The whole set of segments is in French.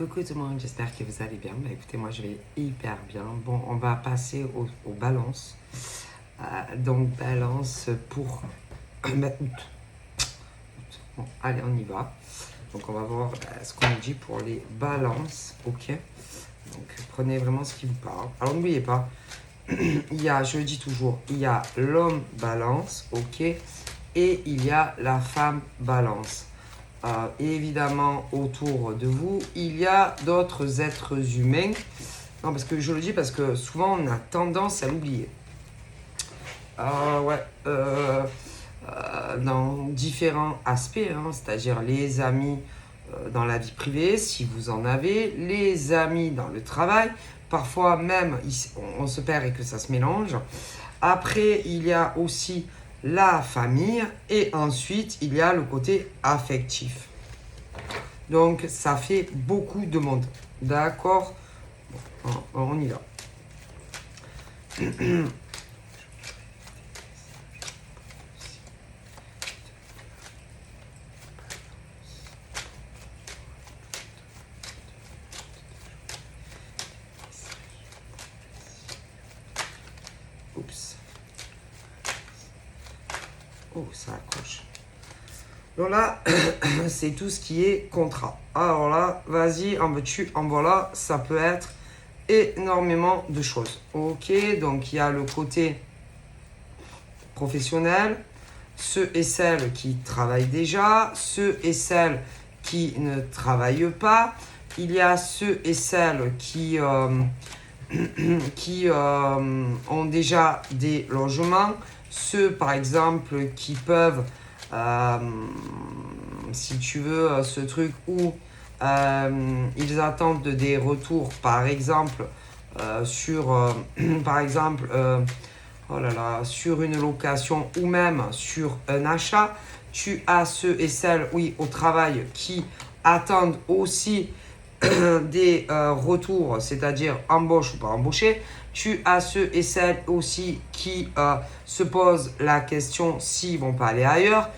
Coucou tout le monde, j'espère que vous allez bien. Bah, écoutez, moi je vais hyper bien. Bon, on va passer aux balances. Donc balance pour août. Bon, allez, on y va. Donc on va voir ce qu'on dit pour les balances. Ok. Donc prenez vraiment ce qui vous parle. Alors n'oubliez pas, il y a, je le dis toujours, il y a l'homme balance, ok, et il y a la femme balance. Et évidemment, autour de vous, il y a d'autres êtres humains. Non, parce que je le dis parce que souvent on a tendance à l'oublier. Ouais, dans différents aspects, hein, c'est-à-dire les amis dans la vie privée, si vous en avez, les amis dans le travail, parfois même on se perd et que ça se mélange. Après, il y a aussi la famille et ensuite, il y a le côté affectif. Donc, ça fait beaucoup de monde. D'accord? Bon, on y va. Oups. Oh, ça accroche. Donc là, c'est tout ce qui est contrat. Alors là, vas-y, en veux-tu, en voilà, ça peut être énormément de choses. Ok, donc il y a le côté professionnel, ceux et celles qui travaillent déjà, ceux et celles qui ne travaillent pas. Il y a ceux et celles qui ont déjà des logements, ceux par exemple qui peuvent, si tu veux, ce truc où ils attendent des retours, par exemple, sur, par exemple, oh là là, sur une location ou même sur un achat. Tu as ceux et celles, oui, au travail qui attendent aussi des retours, c'est-à-dire embauche ou pas embauché. Tu as ceux et celles aussi qui se posent la question s'ils vont pas aller ailleurs.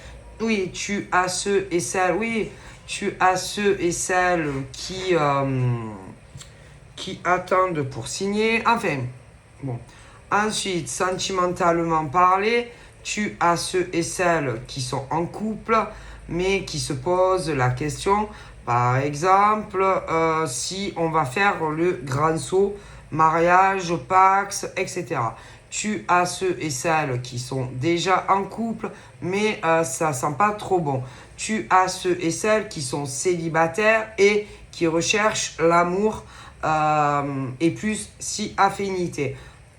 Oui, tu as ceux et celles, oui, tu as ceux et celles qui attendent pour signer. Enfin, bon. Ensuite, sentimentalement parlé, tu as ceux et celles qui sont en couple, mais qui se posent la question, par exemple, si on va faire le grand saut, mariage, Pax, etc. Tu as ceux et celles qui sont déjà en couple, mais ça sent pas trop bon. Tu as ceux et celles qui sont célibataires et qui recherchent l'amour et plus si affinité.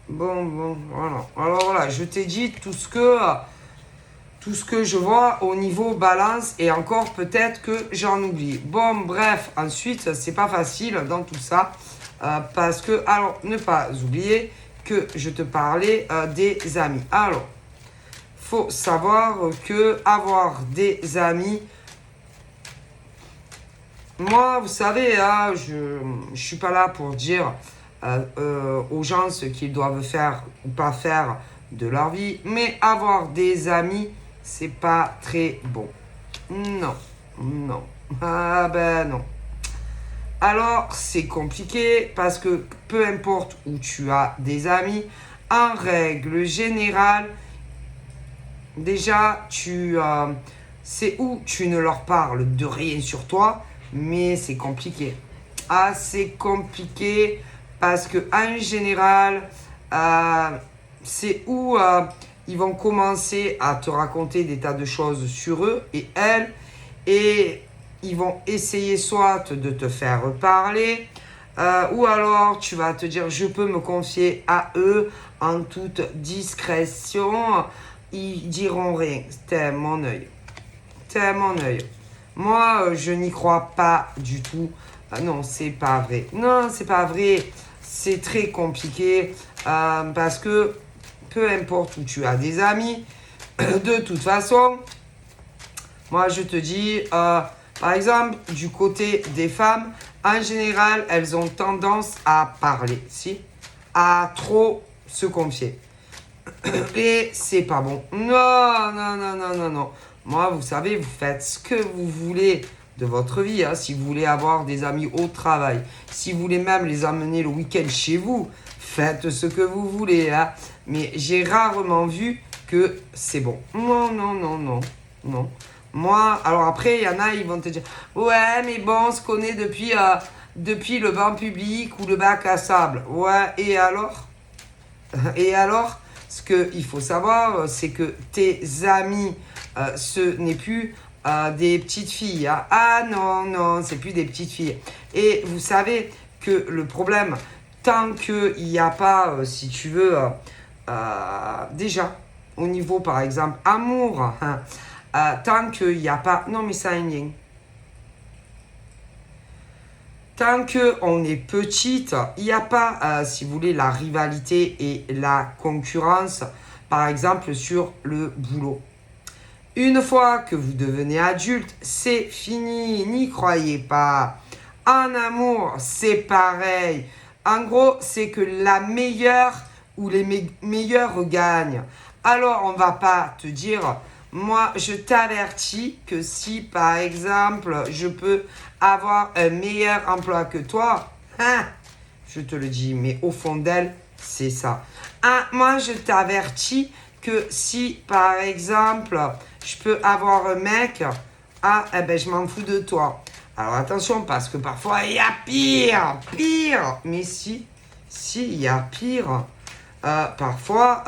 Bon, voilà. Alors voilà, je t'ai dit tout ce que je vois au niveau balance et encore peut-être que j'en oublie. Bon, bref, ensuite, c'est pas facile dans tout ça parce que, alors, ne pas oublier que je te parlais des amis. Alors, faut savoir que avoir des amis, moi, vous savez, hein, je suis pas là pour dire aux gens ce qu'ils doivent faire ou pas faire de leur vie, mais avoir des amis, c'est pas très bon. Non, non. Ah ben non. Alors, c'est compliqué parce que peu importe où tu as des amis, en règle générale, déjà, c'est où tu ne leur parles de rien sur toi, mais c'est compliqué. Assez compliqué parce que en général, c'est où ils vont commencer à te raconter des tas de choses sur eux et elles, et ils vont essayer soit de te faire parler, ou alors tu vas te dire je peux me confier à eux en toute discrétion. Ils diront rien. T'es mon œil. T'es mon œil. Moi, je n'y crois pas du tout. Non, c'est pas vrai. Non, c'est pas vrai. C'est très compliqué parce que peu importe où tu as des amis, de toute façon, moi je te dis, par exemple, du côté des femmes, en général, elles ont tendance à parler, si, à trop se confier. Et c'est pas bon. Non, non, non, non, non, non. Moi, vous savez, vous faites ce que vous voulez de votre vie, hein. Si vous voulez avoir des amis au travail, si vous voulez même les amener le week-end chez vous, faites ce que vous voulez, hein. Mais j'ai rarement vu que c'est bon. Non, non, non, non, non. Moi, alors après, il y en a, ils vont te dire, ouais, mais bon, on se connaît depuis le banc public ou le bac à sable. Ouais, et alors? Et alors, ce qu'il faut savoir, c'est que tes amis, ce n'est plus des petites filles, hein. Ah non, non, c'est plus des petites filles. Et vous savez que le problème, tant qu'il n'y a pas, si tu veux, déjà, au niveau, par exemple, amour, hein, tant qu'il n'y a pas... Non, mais ça a un lien. Tant qu'on est petite, il n'y a pas, si vous voulez, la rivalité et la concurrence, par exemple, sur le boulot. Une fois que vous devenez adulte, c'est fini, n'y croyez pas. En amour, c'est pareil. En gros, c'est que la meilleure ou les meilleurs gagnent. Alors, on ne va pas te dire, moi, je t'avertis que si, par exemple, je peux avoir un meilleur emploi que toi, hein, je te le dis, mais au fond d'elle, c'est ça. Hein, moi, je t'avertis que si, par exemple, je peux avoir un mec, ah, eh ben, je m'en fous de toi. Alors attention, parce que parfois, il y a pire. Mais si, il y a pire. Parfois,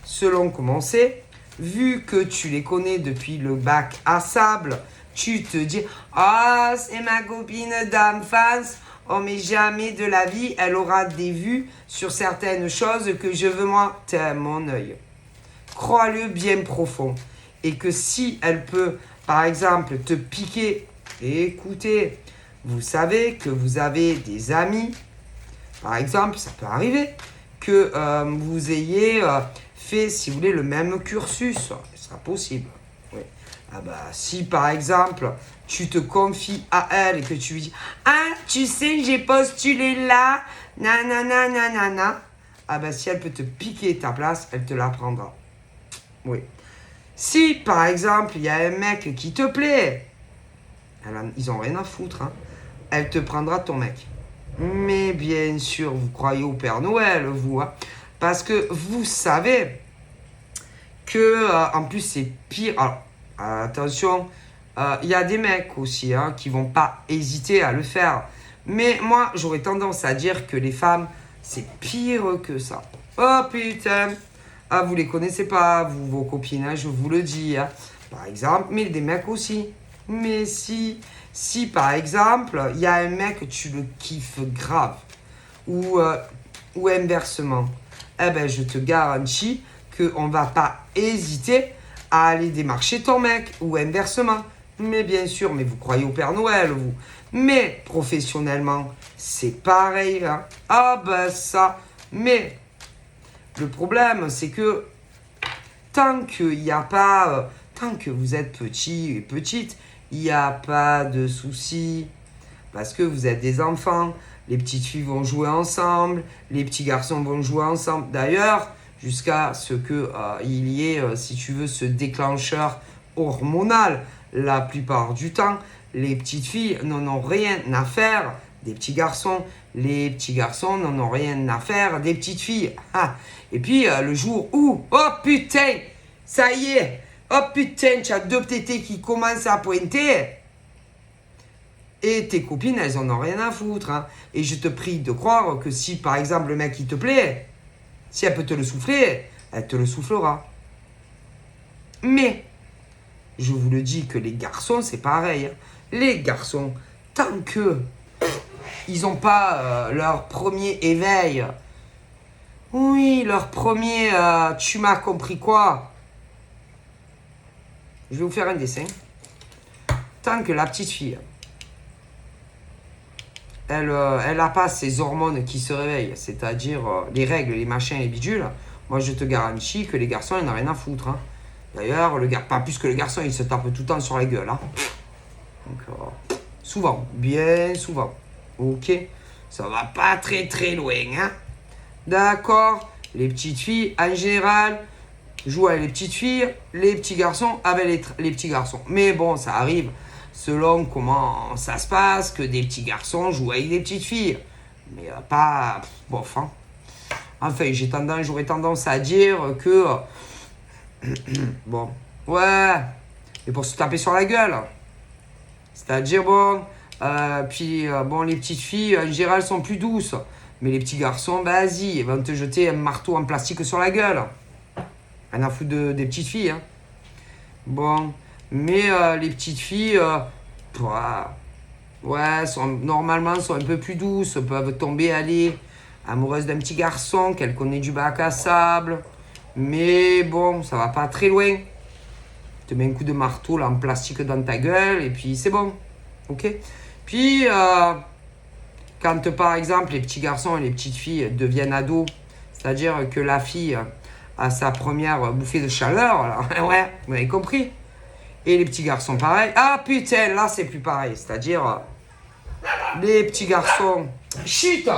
selon comment c'est, vu que tu les connais depuis le bac à sable, tu te dis, ah, c'est ma copine d'enfance. Oh, mais jamais de la vie, elle aura des vues sur certaines choses que je veux moi. T'es mon œil. Crois-le bien profond. Et que si elle peut, par exemple, te piquer, écoutez, vous savez que vous avez des amis, par exemple, ça peut arriver, que vous ayez fait, si vous voulez, le même cursus. C'est sera possible. Oui. Ah bah, si, par exemple, tu te confies à elle et que tu lui dis « Ah, tu sais, j'ai postulé là, nanana, nanana. » Ah bah, si elle peut te piquer ta place, elle te la prendra. Oui. Si, par exemple, il y a un mec qui te plaît, ils ont rien à foutre, hein. Elle te prendra ton mec. Mais bien sûr, vous croyez au Père Noël, vous, hein. Parce que vous savez que, en plus, c'est pire. Alors, attention, il y a des mecs aussi, hein, qui vont pas hésiter à le faire. Mais moi, j'aurais tendance à dire que les femmes, c'est pire que ça. Oh putain! Ah, vous les connaissez pas, vous, vos copines, hein, je vous le dis, hein. Par exemple, mais des mecs aussi. Mais si par exemple, il y a un mec, tu le kiffes grave, ou inversement, eh ben, je te garantis qu'on va pas hésiter à aller démarcher ton mec, ou inversement. Mais bien sûr, mais vous croyez au Père Noël, vous. Mais professionnellement, c'est pareil, hein. Ah ben ça, mais... Le problème, c'est que tant qu'il n'y a pas, tant que vous êtes petit et petite, il n'y a pas de souci. Parce que vous êtes des enfants, les petites filles vont jouer ensemble, les petits garçons vont jouer ensemble. D'ailleurs, jusqu'à ce qu'il y ait, si tu veux, ce déclencheur hormonal. La plupart du temps, les petites filles n'en ont rien à faire des petits garçons. Les petits garçons n'en ont rien à faire des petites filles. Ah. Et puis, le jour où, oh putain, ça y est, oh putain, tu as deux tétés qui commencent à pointer. Et tes copines, elles en ont rien à foutre, hein. Et je te prie de croire que si, par exemple, le mec, il te plaît, si elle peut te le souffler, elle te le soufflera. Mais, je vous le dis que les garçons, c'est pareil, hein. Les garçons, tant que ils n'ont pas leur premier éveil, oui, leur premier tu m'as compris quoi, je vais vous faire un dessin. Tant que la petite fille, elle n'a pas ses hormones qui se réveillent, c'est-à-dire les règles, les machins, les bidules, moi je te garantis que les garçons, ils n'ont rien à foutre, hein. D'ailleurs, pas plus que le garçon, il se tape tout le temps sur la gueule, hein. Donc, souvent, bien souvent. Ok, ça va pas très très loin, hein. D'accord. Les petites filles, en général, jouent avec les petites filles, les petits garçons avec les petits garçons. Mais bon, ça arrive selon comment ça se passe, que des petits garçons jouent avec des petites filles. Mais pas... bof, hein. Enfin, j'aurais tendance à dire que... bon, ouais, mais pour se taper sur la gueule. C'est-à-dire, bon, bon, les petites filles, en général, sont plus douces. Mais les petits garçons, vas-y, ils vont te jeter un marteau en plastique sur la gueule. Rien à foutre des petites filles, hein. Bon, mais les petites filles, ouais, normalement, sont un peu plus douces, peuvent tomber, aller amoureuses d'un petit garçon qu'elle connaît du bac à sable. Mais bon, ça va pas très loin. Tu te mets un coup de marteau là, en plastique dans ta gueule et puis c'est bon. Ok. Puis, quand par exemple les petits garçons et les petites filles deviennent ados, c'est-à-dire que la fille a sa première bouffée de chaleur, là, ouais, vous avez compris. Et les petits garçons, pareil. Ah putain, là c'est plus pareil. C'est-à-dire, les petits garçons. Chut!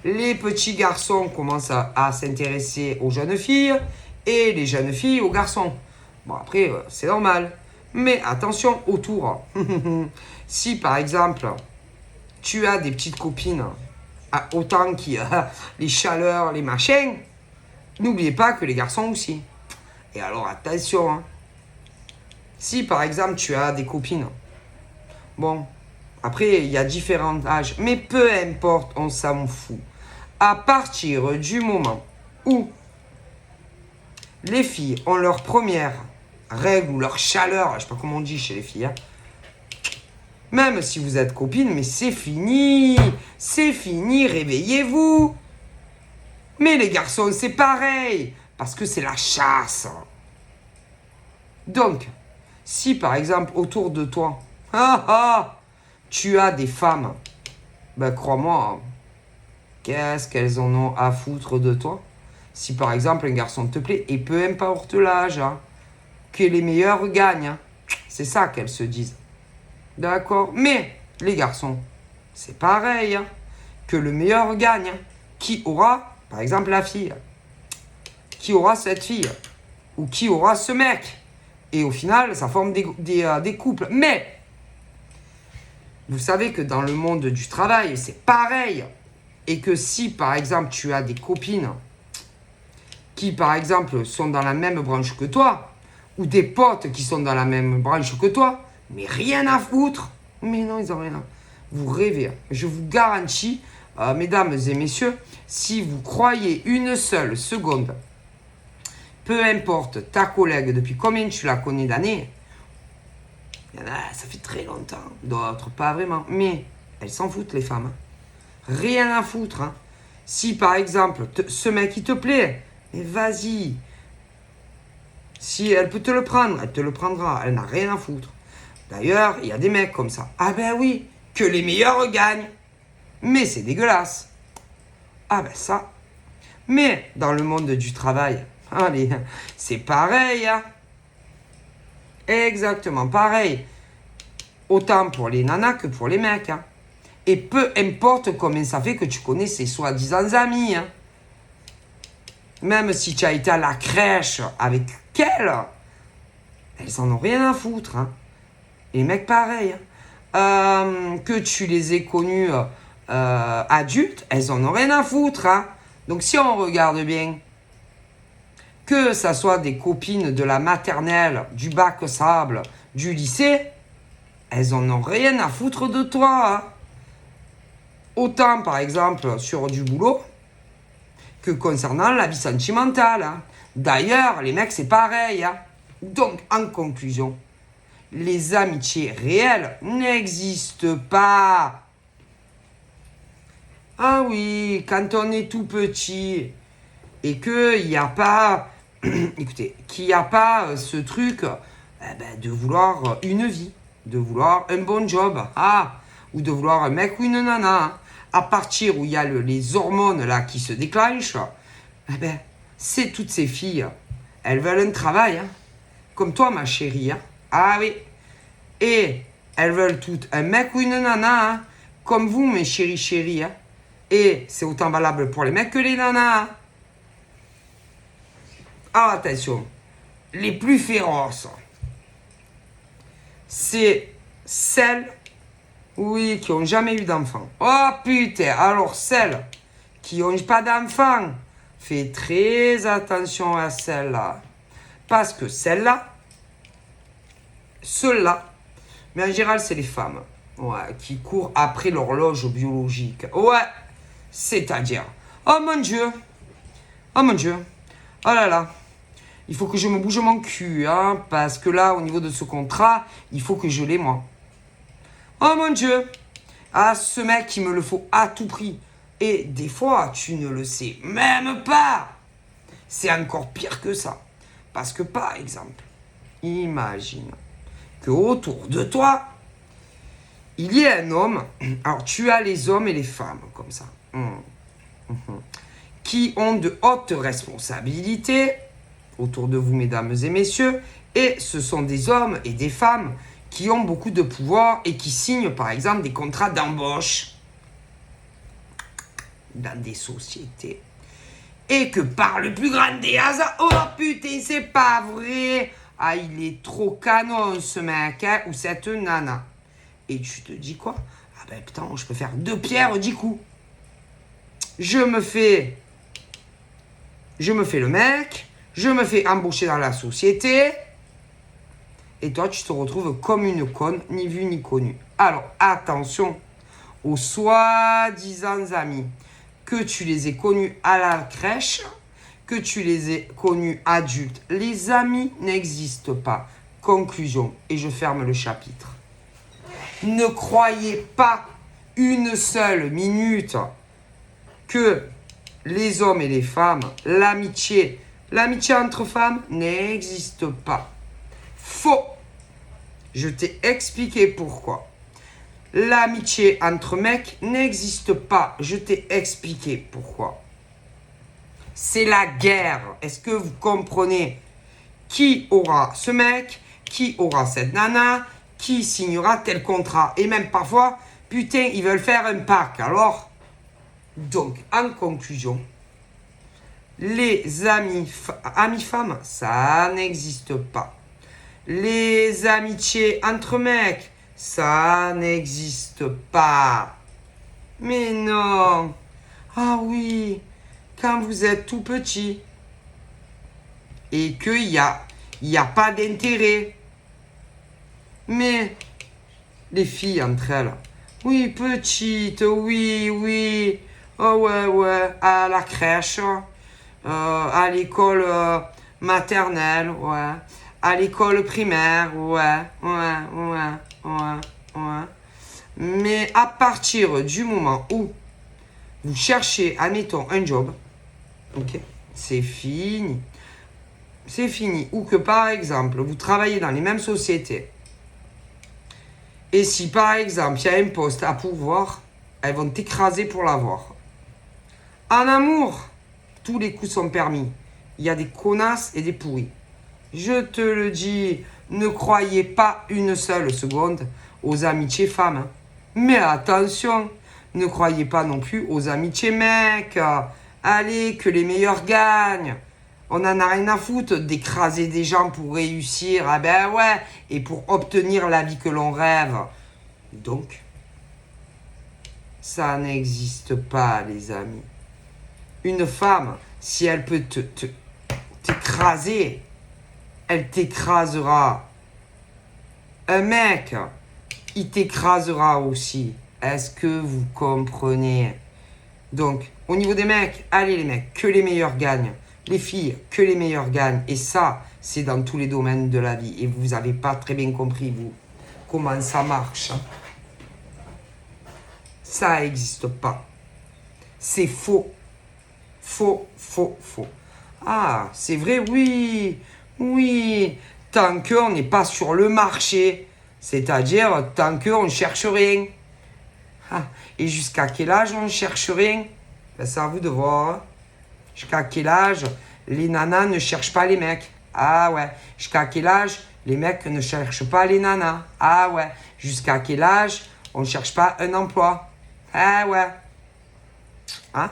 Les petits garçons commencent à s'intéresser aux jeunes filles et les jeunes filles aux garçons. Bon, après, c'est normal. Mais attention autour. Si par exemple, tu as des petites copines, autant qu'il y a les chaleurs, les machins, n'oubliez pas que les garçons aussi. Et alors attention, hein. Si par exemple tu as des copines, bon, après il y a différents âges, mais peu importe, on s'en fout. À partir du moment où les filles ont leur première règle ou leur chaleur, je sais pas comment on dit chez les filles, hein, même si vous êtes copines, mais c'est fini, réveillez-vous. Mais les garçons, c'est pareil, parce que c'est la chasse. Donc, si par exemple autour de toi, tu as des femmes, ben crois-moi, qu'est-ce qu'elles en ont à foutre de toi? Si par exemple un garçon te plaît, et peu importe l'âge, hein, que les meilleurs gagnent, hein, c'est ça qu'elles se disent. D'accord? Mais les garçons, c'est pareil, hein, que le meilleur gagne. Hein. Qui aura, par exemple, la fille? Qui aura cette fille? Ou qui aura ce mec? Et au final, ça forme des couples. Mais, vous savez que dans le monde du travail, c'est pareil. Et que si, par exemple, tu as des copines qui, par exemple, sont dans la même branche que toi, ou des potes qui sont dans la même branche que toi, mais rien à foutre. Mais non, ils n'ont rien à... Vous rêvez. Je vous garantis, mesdames et messieurs, si vous croyez une seule seconde, peu importe ta collègue, depuis combien tu la connais d'années, il y en a, ça fait très longtemps, d'autres pas vraiment, mais elles s'en foutent les femmes. Hein. Rien à foutre. Hein. Si par exemple, ce mec il te plaît, mais vas-y. Si elle peut te le prendre, elle te le prendra, elle n'a rien à foutre. D'ailleurs, il y a des mecs comme ça. Ah ben oui, que les meilleurs gagnent. Mais c'est dégueulasse. Ah ben ça. Mais dans le monde du travail, allez, c'est pareil. Hein. Exactement pareil. Autant pour les nanas que pour les mecs. Hein. Et peu importe combien ça fait que tu connais ces soi-disant amis. Hein. Même si tu as été à la crèche avec elles en ont rien à foutre. Hein. Et les mecs pareil. Hein. Que tu les aies connus adultes, elles en ont rien à foutre. Hein. Donc si on regarde bien, que ça soit des copines de la maternelle, du bac sable, du lycée, elles en ont rien à foutre de toi. Hein. Autant par exemple sur du boulot que concernant la vie sentimentale. Hein. D'ailleurs, les mecs c'est pareil. Hein. Donc en conclusion, les amitiés réelles n'existent pas. Ah oui, quand on est tout petit et qu'il n'y a pas, écoutez, qu'il n'y a pas ce truc de vouloir une vie, de vouloir un bon job, ou de vouloir un mec ou une nana. Hein. À partir où il y a les hormones là qui se déclenchent, c'est toutes ces filles, elles veulent un travail, hein, comme toi ma chérie. Hein. Ah oui. Et elles veulent toutes un mec ou une nana, hein, comme vous mes chéris. Hein. Et c'est autant valable pour les mecs que les nanas. Hein. Alors attention, les plus féroces, c'est celles, oui, qui n'ont jamais eu d'enfant. Oh putain, alors celles qui n'ont pas d'enfant, fais très attention à celles-là. Parce que celles-là, ceux-là, mais en général, c'est les femmes, ouais, qui courent après l'horloge biologique. Ouais, c'est-à-dire, oh mon Dieu, oh mon Dieu, oh là là, il faut que je me bouge mon cul, hein, parce que là, au niveau de ce contrat, il faut que je l'ai, moi. Oh mon Dieu, ah, ce mec, il me le faut à tout prix. Et des fois, tu ne le sais même pas. C'est encore pire que ça. Parce que, par exemple, imagine que autour de toi, il y a un homme. Alors, tu as les hommes et les femmes, comme ça. Qui ont de hautes responsabilités autour de vous, mesdames et messieurs. Et ce sont des hommes et des femmes qui ont beaucoup de pouvoir et qui signent, par exemple, des contrats d'embauche dans des sociétés. Et que par le plus grand des hasards, oh putain, c'est pas vrai. Ah, il est trop canon, ce mec, hein, ou cette nana. Et tu te dis quoi? Ah ben putain, je peux faire 2 pierres 10 coups. Je me fais le mec, je me fais embaucher dans la société, et toi, tu te retrouves comme une conne, ni vue ni connue. Alors, attention aux soi-disant amis, que tu les aies connus à la crèche, que tu les aies connus adultes. Les amis n'existent pas. Conclusion, et je ferme le chapitre. Ne croyez pas une seule minute que les hommes et les femmes, l'amitié entre femmes n'existe pas. Faux. Je t'ai expliqué pourquoi. L'amitié entre mecs n'existe pas. Je t'ai expliqué pourquoi. C'est la guerre. Est-ce que vous comprenez? Qui aura ce mec? Qui aura cette nana? Qui signera tel contrat? Et même parfois, putain, ils veulent faire un pack. Alors, donc, en conclusion, les amis femmes, ça n'existe pas. Les amitiés entre mecs, ça n'existe pas. Mais non. Ah oui, quand vous êtes tout petit et qu'il y a pas d'intérêt. Mais les filles entre elles, oui, petite, oui. Oh ouais, à la crèche, à l'école maternelle, ouais. À l'école primaire, ouais. Mais à partir du moment où vous cherchez, admettons, un job, ok, c'est fini. C'est fini. Ou que par exemple, vous travaillez dans les mêmes sociétés. Et si par exemple, il y a un poste à pourvoir, elles vont t'écraser pour l'avoir. En amour, tous les coups sont permis. Il y a des connasses et des pourris. Je te le dis, ne croyez pas une seule seconde aux amitiés femmes. Hein. Mais attention, ne croyez pas non plus aux amitiés mecs. Allez, que les meilleurs gagnent. On n'en a rien à foutre d'écraser des gens pour réussir. Ah ben ouais, et pour obtenir la vie que l'on rêve. Donc, ça n'existe pas, les amis. Une femme, si elle peut t'écraser, elle t'écrasera. Un mec, il t'écrasera aussi. Est-ce que vous comprenez? Donc, au niveau des mecs, allez les mecs, que les meilleurs gagnent. Les filles, que les meilleurs gagnent. Et ça, c'est dans tous les domaines de la vie. Et vous n'avez pas très bien compris, vous, comment ça marche. Ça n'existe pas. C'est faux. Faux. Ah, c'est vrai, oui. Tant qu'on n'est pas sur le marché. C'est-à-dire, tant qu'on ne cherche rien. Ah, et jusqu'à quel âge on ne cherche rien? Ben, c'est à vous de voir. Hein. Jusqu'à quel âge les nanas ne cherchent pas les mecs? Ah ouais. Jusqu'à quel âge les mecs ne cherchent pas les nanas? Ah ouais. Jusqu'à quel âge on ne cherche pas un emploi? Ah ouais. Hein?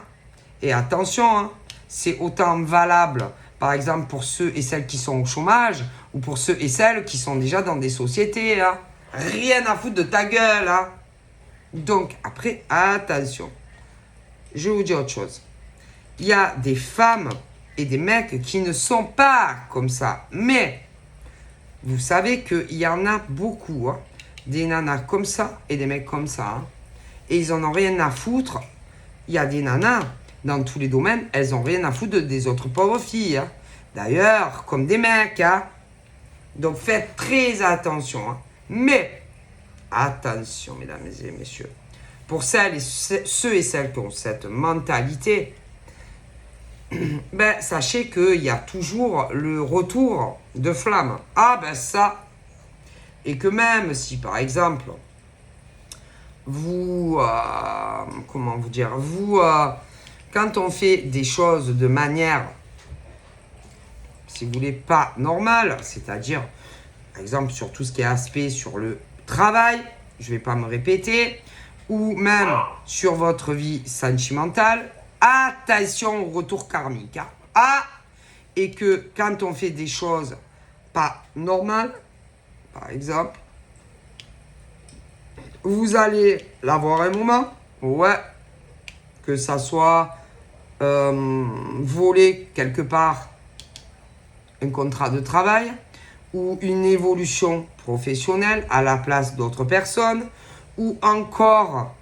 Et attention, hein, c'est autant valable, par exemple, pour ceux et celles qui sont au chômage ou pour ceux et celles qui sont déjà dans des sociétés. Hein. rien à foutre de ta gueule, hein. Donc, après, attention. Je vais vous dire autre chose. Il y a des femmes et des mecs qui ne sont pas comme ça. Mais, vous savez qu'il y en a beaucoup, hein. Des nanas comme ça et des mecs comme ça, hein. Et ils en ont rien à foutre. Il y a des nanas, dans tous les domaines, elles ont rien à foutre des autres pauvres filles, hein. D'ailleurs, comme des mecs, hein. Donc, faites très attention, hein. Mais, attention, mesdames et messieurs. Pour celles et ceux et celles qui ont cette mentalité, ben, sachez qu'il y a toujours le retour de flamme. Ah ben ça. Et que même si par exemple, vous, comment vous dire, vous, quand on fait des choses de manière, si vous voulez, pas normale, c'est-à-dire, par exemple, sur tout ce qui est aspect sur le travail, je ne vais pas me répéter, ou même sur votre vie sentimentale, attention au retour karmique. Hein. Ah, et que quand on fait des choses pas normales, par exemple, vous allez l'avoir un moment, ouais, que ça soit voler quelque part un contrat de travail ou une évolution professionnelle à la place d'autres personnes, ou encore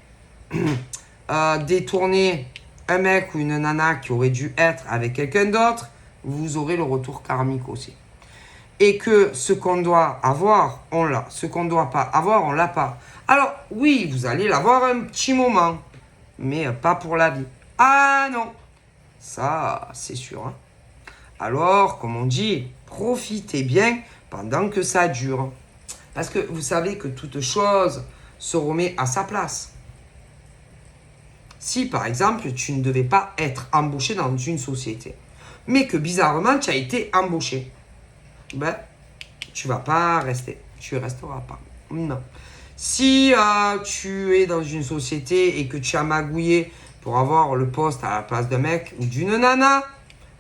détourner un mec ou une nana qui aurait dû être avec quelqu'un d'autre, vous aurez le retour karmique aussi. Et que ce qu'on doit avoir, on l'a. Ce qu'on ne doit pas avoir, on l'a pas. Alors, oui, vous allez l'avoir un petit moment, mais pas pour la vie. Ah non, ça, c'est sûr. Hein. Alors, comme on dit, profitez bien pendant que ça dure. Parce que vous savez que toute chose se remet à sa place. Si, par exemple, tu ne devais pas être embauché dans une société, mais que bizarrement, tu as été embauché, ben, tu vas pas rester. Tu ne resteras pas. Non. Si tu es dans une société et que tu as magouillé pour avoir le poste à la place d'un mec ou d'une nana,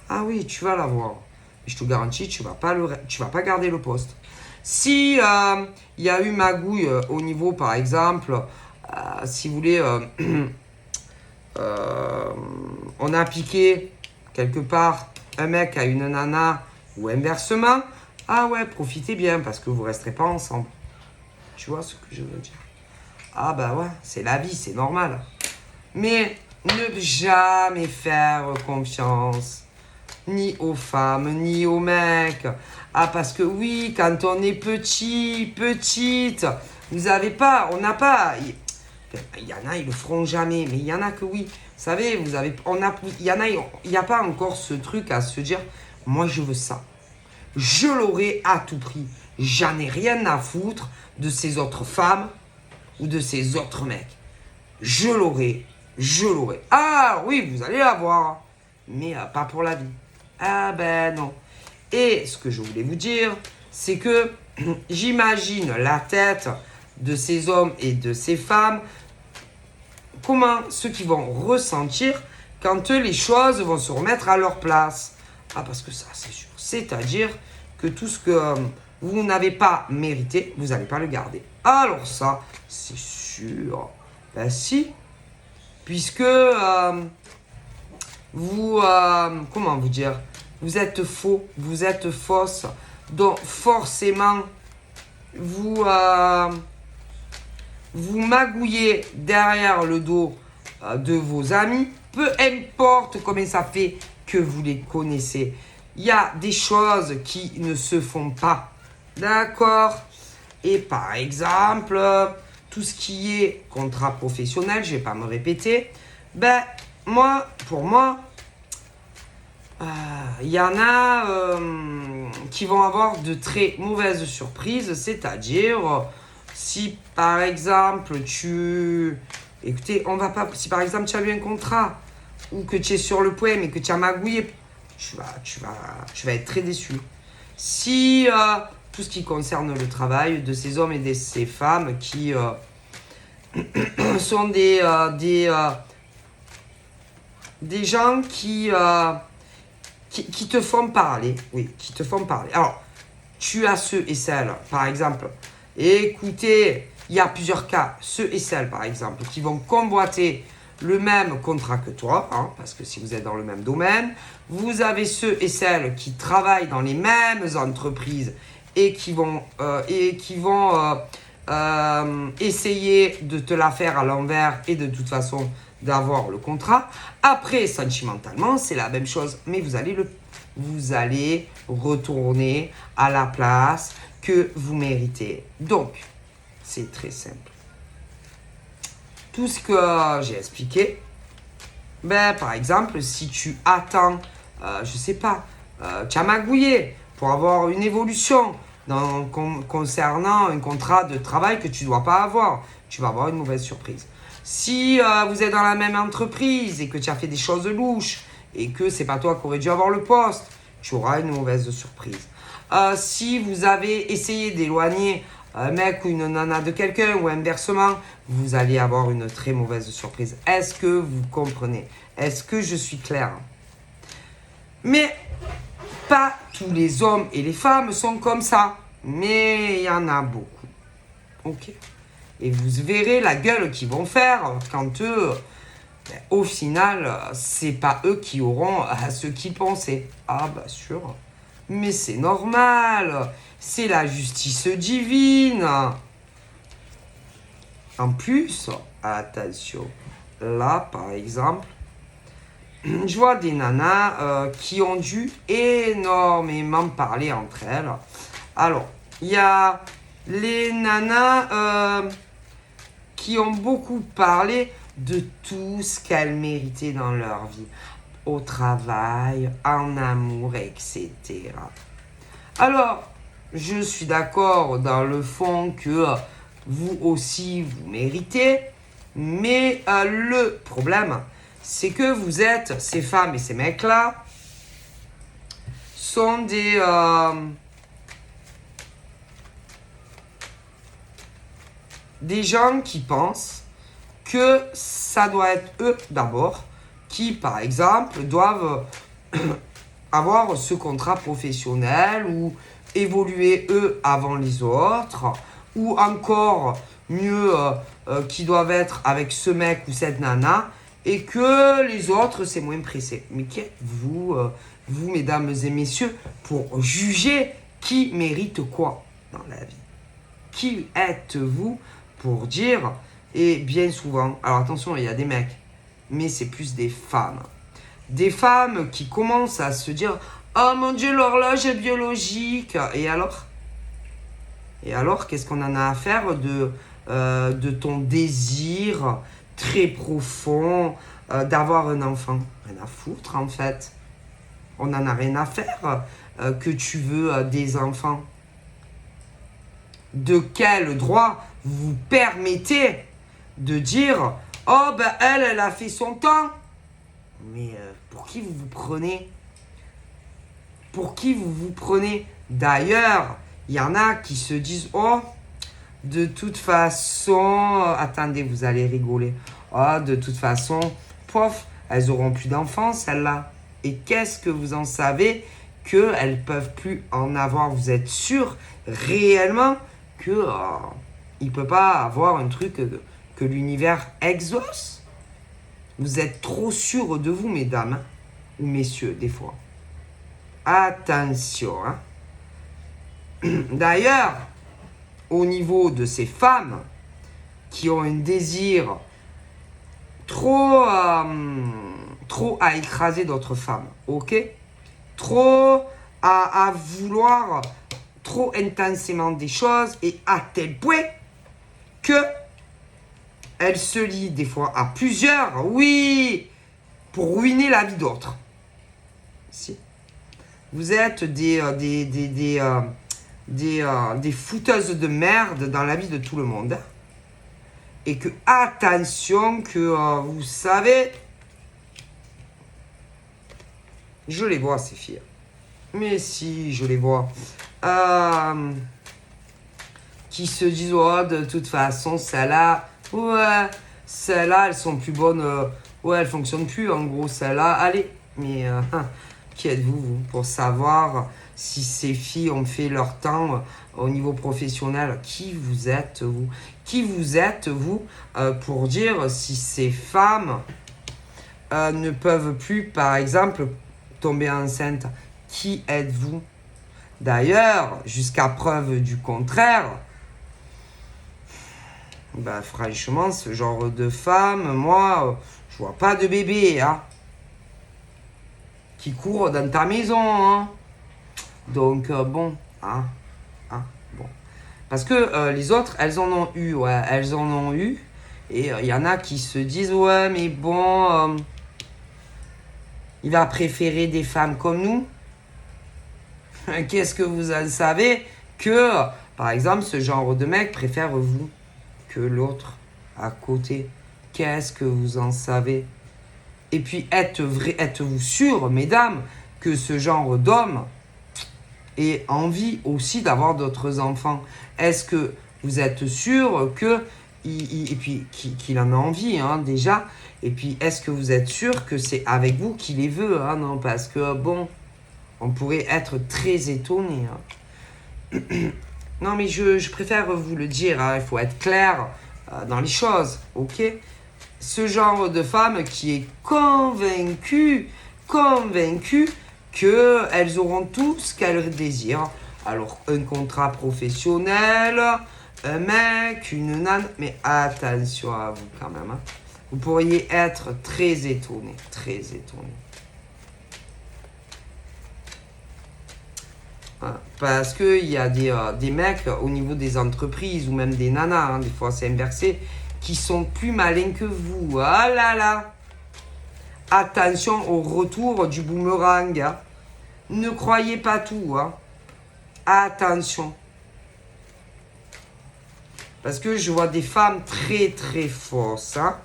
ah oui, tu vas l'avoir. Mais je te garantis, tu vas pas garder le poste. Si il y a eu magouille au niveau, par exemple, si vous voulez, on a piqué quelque part un mec à une nana ou inversement, ah ouais, profitez bien parce que vous ne resterez pas ensemble. Tu vois ce que je veux dire? Ah bah ouais, c'est la vie, c'est normal. Mais ne jamais faire confiance ni aux femmes, ni aux mecs. Ah parce que oui, quand on est petite, vous avez pas, on n'a pas... Il y en a, ils le feront jamais, mais il y en a que oui. Vous savez, il y en a, il n'y a pas encore ce truc à se dire, moi je veux ça. Je l'aurai à tout prix. J'en ai rien à foutre de ces autres femmes ou de ces autres mecs. Je l'aurai. Ah oui, vous allez l'avoir, mais pas pour la vie. Ah ben non. Et ce que je voulais vous dire, c'est que j'imagine la tête de ces hommes et de ces femmes, comment ceux qui vont ressentir quand les choses vont se remettre à leur place. Ah, parce que ça, c'est sûr. C'est-à-dire que tout ce que vous n'avez pas mérité, vous n'allez pas le garder. Alors ça, c'est sûr. Ben si. Puisque vous, comment vous dire, vous êtes faux, vous êtes fausse. Donc forcément, vous magouillez derrière le dos de vos amis, peu importe combien ça fait que vous les connaissez. Il y a des choses qui ne se font pas. D'accord? Et par exemple, tout ce qui est contrat professionnel, je ne vais pas me répéter, ben, pour moi, il y en a qui vont avoir de très mauvaises surprises, c'est-à-dire, si par exemple écoutez, on va pas, si par exemple tu as eu un contrat ou que tu es sur le point mais que tu as magouillé, tu vas être très déçu. Si tout ce qui concerne le travail de ces hommes et de ces femmes qui sont des gens qui te font parler. Oui, qui te font parler. Alors, tu as ceux et celles, par exemple, Écoutez, il y a plusieurs cas, ceux et celles par exemple, qui vont convoiter le même contrat que toi, hein, parce que si vous êtes dans le même domaine, vous avez ceux et celles qui travaillent dans les mêmes entreprises et qui vont essayer de te la faire à l'envers et de toute façon d'avoir le contrat. Après, sentimentalement, c'est la même chose, mais vous allez retourner à la place que vous méritez. Donc, c'est très simple. Tout ce que j'ai expliqué, par exemple, si tu attends, je sais pas, tu as magouillé pour avoir une évolution concernant un contrat de travail que tu ne dois pas avoir, tu vas avoir une mauvaise surprise. Si vous êtes dans la même entreprise et que tu as fait des choses louches et que c'est pas toi qui aurais dû avoir le poste, tu auras une mauvaise surprise. Si vous avez essayé d'éloigner un mec ou une nana de quelqu'un ou inversement, vous allez avoir une très mauvaise surprise. Est-ce que vous comprenez? Est-ce que je suis clair? Mais pas tous les hommes et les femmes sont comme ça, mais il y en a beaucoup. Ok. Et vous verrez la gueule qu'ils vont faire quand eux, au final, c'est pas eux qui auront ce qu'ils pensaient. Ah bah sûr, mais c'est normal, c'est la justice divine. En plus, attention, là par exemple, je vois des nanas qui ont dû énormément parler entre elles. Alors, il y a les nanas qui ont beaucoup parlé de tout ce qu'elles méritaient dans leur vie, au travail, en amour, etc. Alors, je suis d'accord dans le fond que vous aussi, vous méritez, mais le problème, c'est que vous êtes, ces femmes et ces mecs-là, sont des gens qui pensent que ça doit être eux d'abord, qui par exemple doivent avoir ce contrat professionnel ou évoluer eux avant les autres, ou encore mieux qui doivent être avec ce mec ou cette nana, et que les autres c'est moins pressé. Mais qui êtes-vous, vous mesdames et messieurs, pour juger qui mérite quoi dans la vie? Qui êtes-vous pour dire, et bien souvent, alors attention, il y a des mecs, mais c'est plus des femmes. Des femmes qui commencent à se dire, oh mon Dieu, l'horloge est biologique. Et alors? Et alors, qu'est-ce qu'on en a à faire de ton désir très profond d'avoir un enfant? Rien à foutre, en fait. On n'en a rien à faire que tu veux des enfants. De quel droit vous permettez de dire, oh ben elle a fait son temps? Mais pour qui vous vous prenez? Pour qui vous vous prenez? D'ailleurs, il y en a qui se disent, oh, de toute façon, attendez, vous allez rigoler. Oh, de toute façon, pof, elles auront plus d'enfants, celles-là. Et qu'est-ce que vous en savez qu'elles ne peuvent plus en avoir? Vous êtes sûr réellement que il ne peut pas avoir un truc que l'univers exauce? Vous êtes trop sûr de vous, mesdames, hein, ou messieurs, des fois. Attention. Hein. D'ailleurs, au niveau de ces femmes qui ont un désir trop à écraser d'autres femmes, ok? Trop à vouloir trop intensément des choses et à tel point que elle se lie des fois à plusieurs, oui, pour ruiner la vie d'autres. Si. Vous êtes des fouteuses de merde dans la vie de tout le monde. Et que, attention, que vous savez, je les vois ces filles. Mais si, je les vois. Qui se disent, oh, de toute façon, celles-là, ouais, celles-là, elles sont plus bonnes, ouais, elles fonctionnent plus, en gros, celles-là, allez, mais Qui êtes-vous, vous, pour savoir si ces filles ont fait leur temps au niveau professionnel? Qui vous êtes, vous? Qui vous êtes, vous, pour dire si ces femmes ne peuvent plus, par exemple, tomber enceinte? Qui êtes-vous? D'ailleurs, jusqu'à preuve du contraire, ben, franchement, ce genre de femme, moi, je vois pas de bébé, hein, qui court dans ta maison, hein. Donc, bon, hein, bon. Parce que les autres, elles en ont eu, ouais, elles en ont eu. Et il y en a qui se disent, ouais, mais bon, il va préférer des femmes comme nous. Qu'est-ce que vous en savez que, par exemple, ce genre de mec préfère vous que l'autre à côté? Qu'est-ce que vous en savez? Et puis, êtes-vous sûr, mesdames, que ce genre d'homme ait envie aussi d'avoir d'autres enfants? Est-ce que vous êtes sûr que et puis qu'il en a envie, hein, déjà? Et puis, est-ce que vous êtes sûr que c'est avec vous qu'il les veut, hein? Non, parce que, bon, on pourrait être très étonné, hein. Non, mais je préfère vous le dire, hein, il faut être clair dans les choses, ok? Ce genre de femme qui est convaincue qu'elles auront tout ce qu'elles désirent. Alors, un contrat professionnel, un mec, une nana, mais attention à vous quand même, hein. Vous pourriez être très étonné, très étonné. Parce qu'il y a des mecs au niveau des entreprises ou même des nanas, hein, des fois c'est inversé, qui sont plus malins que vous. Ah là là! Attention au retour du boomerang, hein. Ne croyez pas tout, hein. Attention. Parce que je vois des femmes très très fausses, hein,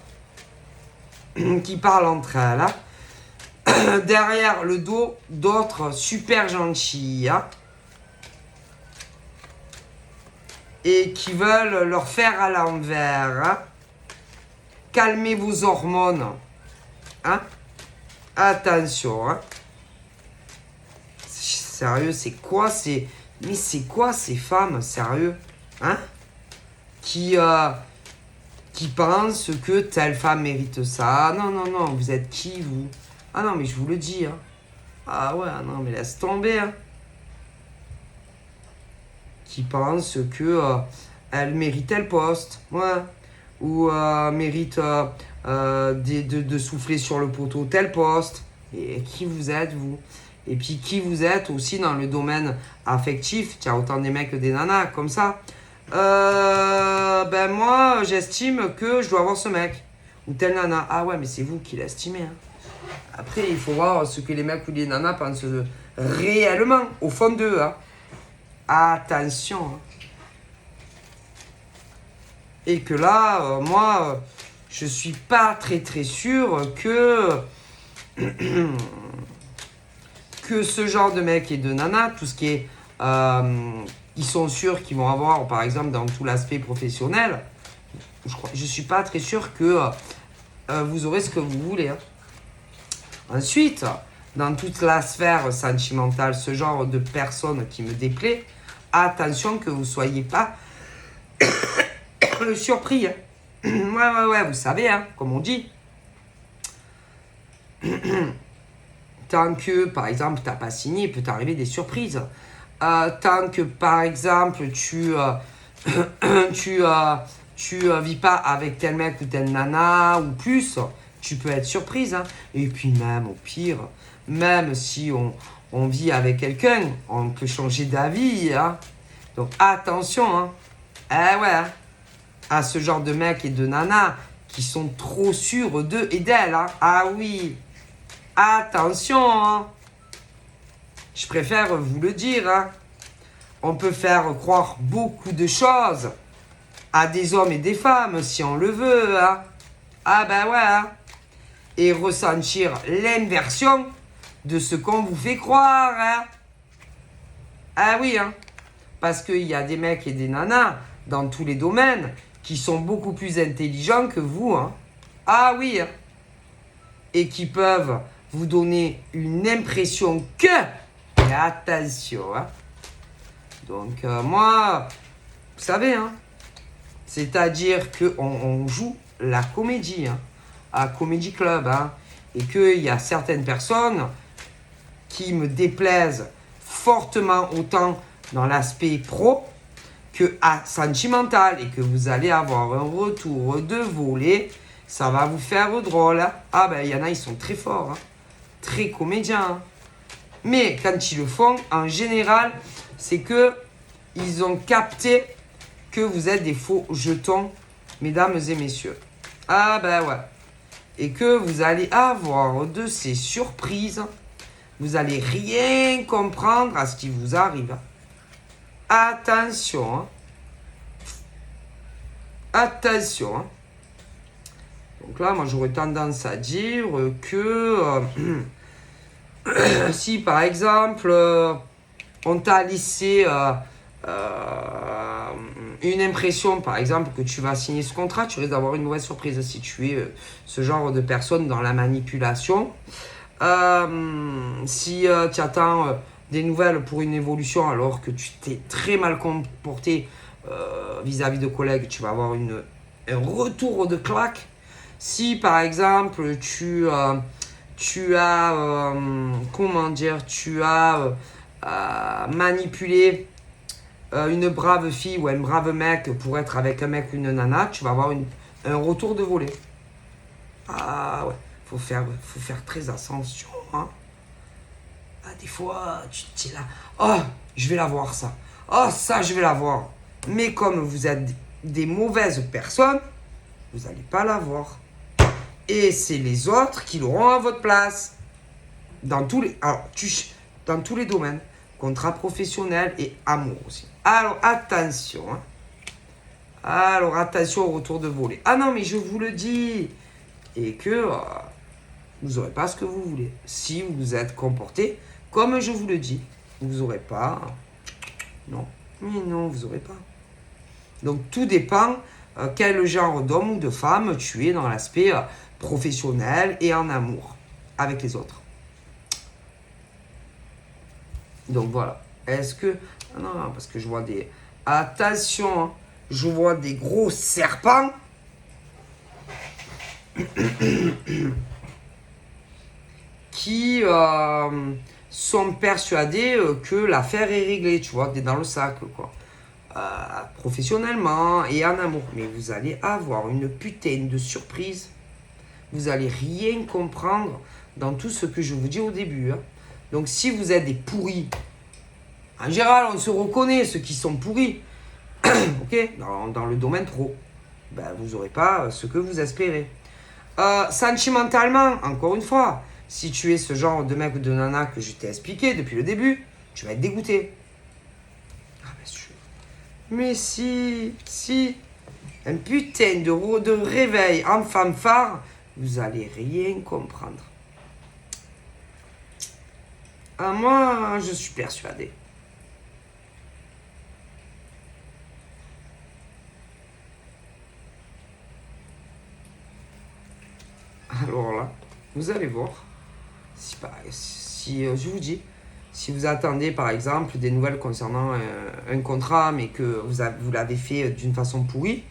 qui parlent entre elles, hein. Derrière le dos d'autres super gentilles, hein, et qui veulent leur faire à l'envers, hein. Calmez vos hormones, hein. Attention, hein. Sérieux, c'est quoi ces... Mais c'est quoi ces femmes, sérieux, hein, qui pensent que telle femme mérite ça? Non, non, non, vous êtes qui, vous? Ah non, mais je vous le dis, hein. Ah ouais, non, mais laisse tomber, hein. Qui pensent que elle mérite tel poste, ouais, ou mérite de souffler sur le poteau tel poste. Et qui vous êtes, vous? Et puis qui vous êtes aussi dans le domaine affectif? Tiens, autant des mecs que des nanas, comme ça. Ben moi, j'estime que je dois avoir ce mec. Ou telle nana. Ah ouais, mais c'est vous qui l'estimez, hein. Après, il faut voir ce que les mecs ou les nanas pensent réellement, au fond d'eux, hein. Attention, hein. Et que là, moi, je suis pas très très sûr que que ce genre de mec et de nana, tout ce qui est ils sont sûrs qu'ils vont avoir, par exemple, dans tout l'aspect professionnel, je suis pas très sûr que vous aurez ce que vous voulez, hein. Ensuite, dans toute la sphère sentimentale, ce genre de personne qui me déplaît, attention que vous ne soyez pas surpris, hein. Ouais, vous savez, hein, comme on dit. Tant que, par exemple, tu n'as pas signé, il peut t'arriver des surprises. Tant que, par exemple, tu vis pas avec tel mec ou telle nana ou plus, tu peux être surprise, hein. Et puis même, au pire, même si on vit avec quelqu'un, on peut changer d'avis, hein. Donc attention, hein. Eh ouais, hein, à ce genre de mecs et de nanas qui sont trop sûrs d'eux et d'elles, hein. Ah oui, attention, hein. Je préfère vous le dire, hein. On peut faire croire beaucoup de choses à des hommes et des femmes si on le veut, hein. Ah ben ouais, hein. Et ressentir l'inversion de ce qu'on vous fait croire, hein. Ah oui, hein. Parce qu'il y a des mecs et des nanas dans tous les domaines qui sont beaucoup plus intelligents que vous, hein. Ah oui, hein. Et qui peuvent vous donner une impression que... Et attention, hein. Donc, moi, vous savez, hein, c'est-à-dire qu'on joue la comédie, hein, à Comedy Club, hein, et qu'il y a certaines personnes qui me déplaisent fortement autant dans l'aspect pro que sentimental, et que vous allez avoir un retour de volée, ça va vous faire drôle. Hein. Ah ben, il y en a, ils sont très forts, hein, très comédiens. Hein. Mais quand ils le font, en général, c'est que ils ont capté que vous êtes des faux jetons, mesdames et messieurs. Ah ben ouais. Et que vous allez avoir de ces surprises. Vous allez rien comprendre à ce qui vous arrive. Attention. Hein. Attention. Hein. Donc là, moi, j'aurais tendance à dire que si, par exemple, on t'a laissé une impression, par exemple, que tu vas signer ce contrat, tu risques d'avoir une mauvaise surprise si tu es ce genre de personne dans la manipulation. Si tu attends des nouvelles pour une évolution alors que tu t'es très mal comporté vis-à-vis de collègues, tu vas avoir un retour de claque. Si par exemple tu as manipulé une brave fille ou un brave mec pour être avec un mec ou une nana, tu vas avoir un retour de volée. Ah ouais, faut faire très attention. Hein. Ah, des fois, tu te dis là, oh, je vais la voir ça. Oh, ça, je vais la voir. Mais comme vous êtes des mauvaises personnes, vous n'allez pas la voir. Et c'est les autres qui l'auront à votre place. Dans tous les domaines. Contrat professionnel et amour aussi. Alors, attention. Hein. Alors, attention au retour de volée. Ah non, mais je vous le dis. Et que vous n'aurez pas ce que vous voulez. Si vous vous êtes comporté comme je vous le dis, vous n'aurez pas. Non. Mais non, vous n'aurez pas. Donc, tout dépend quel genre d'homme ou de femme tu es dans l'aspect professionnel et en amour avec les autres. Donc voilà. Est-ce que... Non, parce que je vois des... Attention, hein, je vois des gros serpents. Qui sont persuadés que l'affaire est réglée, tu vois, t'es dans le sac, quoi. Professionnellement et en amour. Mais vous allez avoir une putain de surprise. Vous allez rien comprendre dans tout ce que je vous dis au début. Hein. Donc si vous êtes des pourris, en général, on se reconnaît, ceux qui sont pourris, ok, dans le domaine pro, ben, vous n'aurez pas ce que vous espérez. Sentimentalement, encore une fois, si tu es ce genre de mec ou de nana que je t'ai expliqué depuis le début, tu vas être dégoûté. Ah bien sûr. Mais si, un putain de réveil en fanfare, vous allez rien comprendre. Ah, moi, je suis persuadé. Alors là, vous allez voir. Si je vous dis, si vous attendez par exemple des nouvelles concernant un contrat, mais que vous l'avez fait d'une façon pourrie,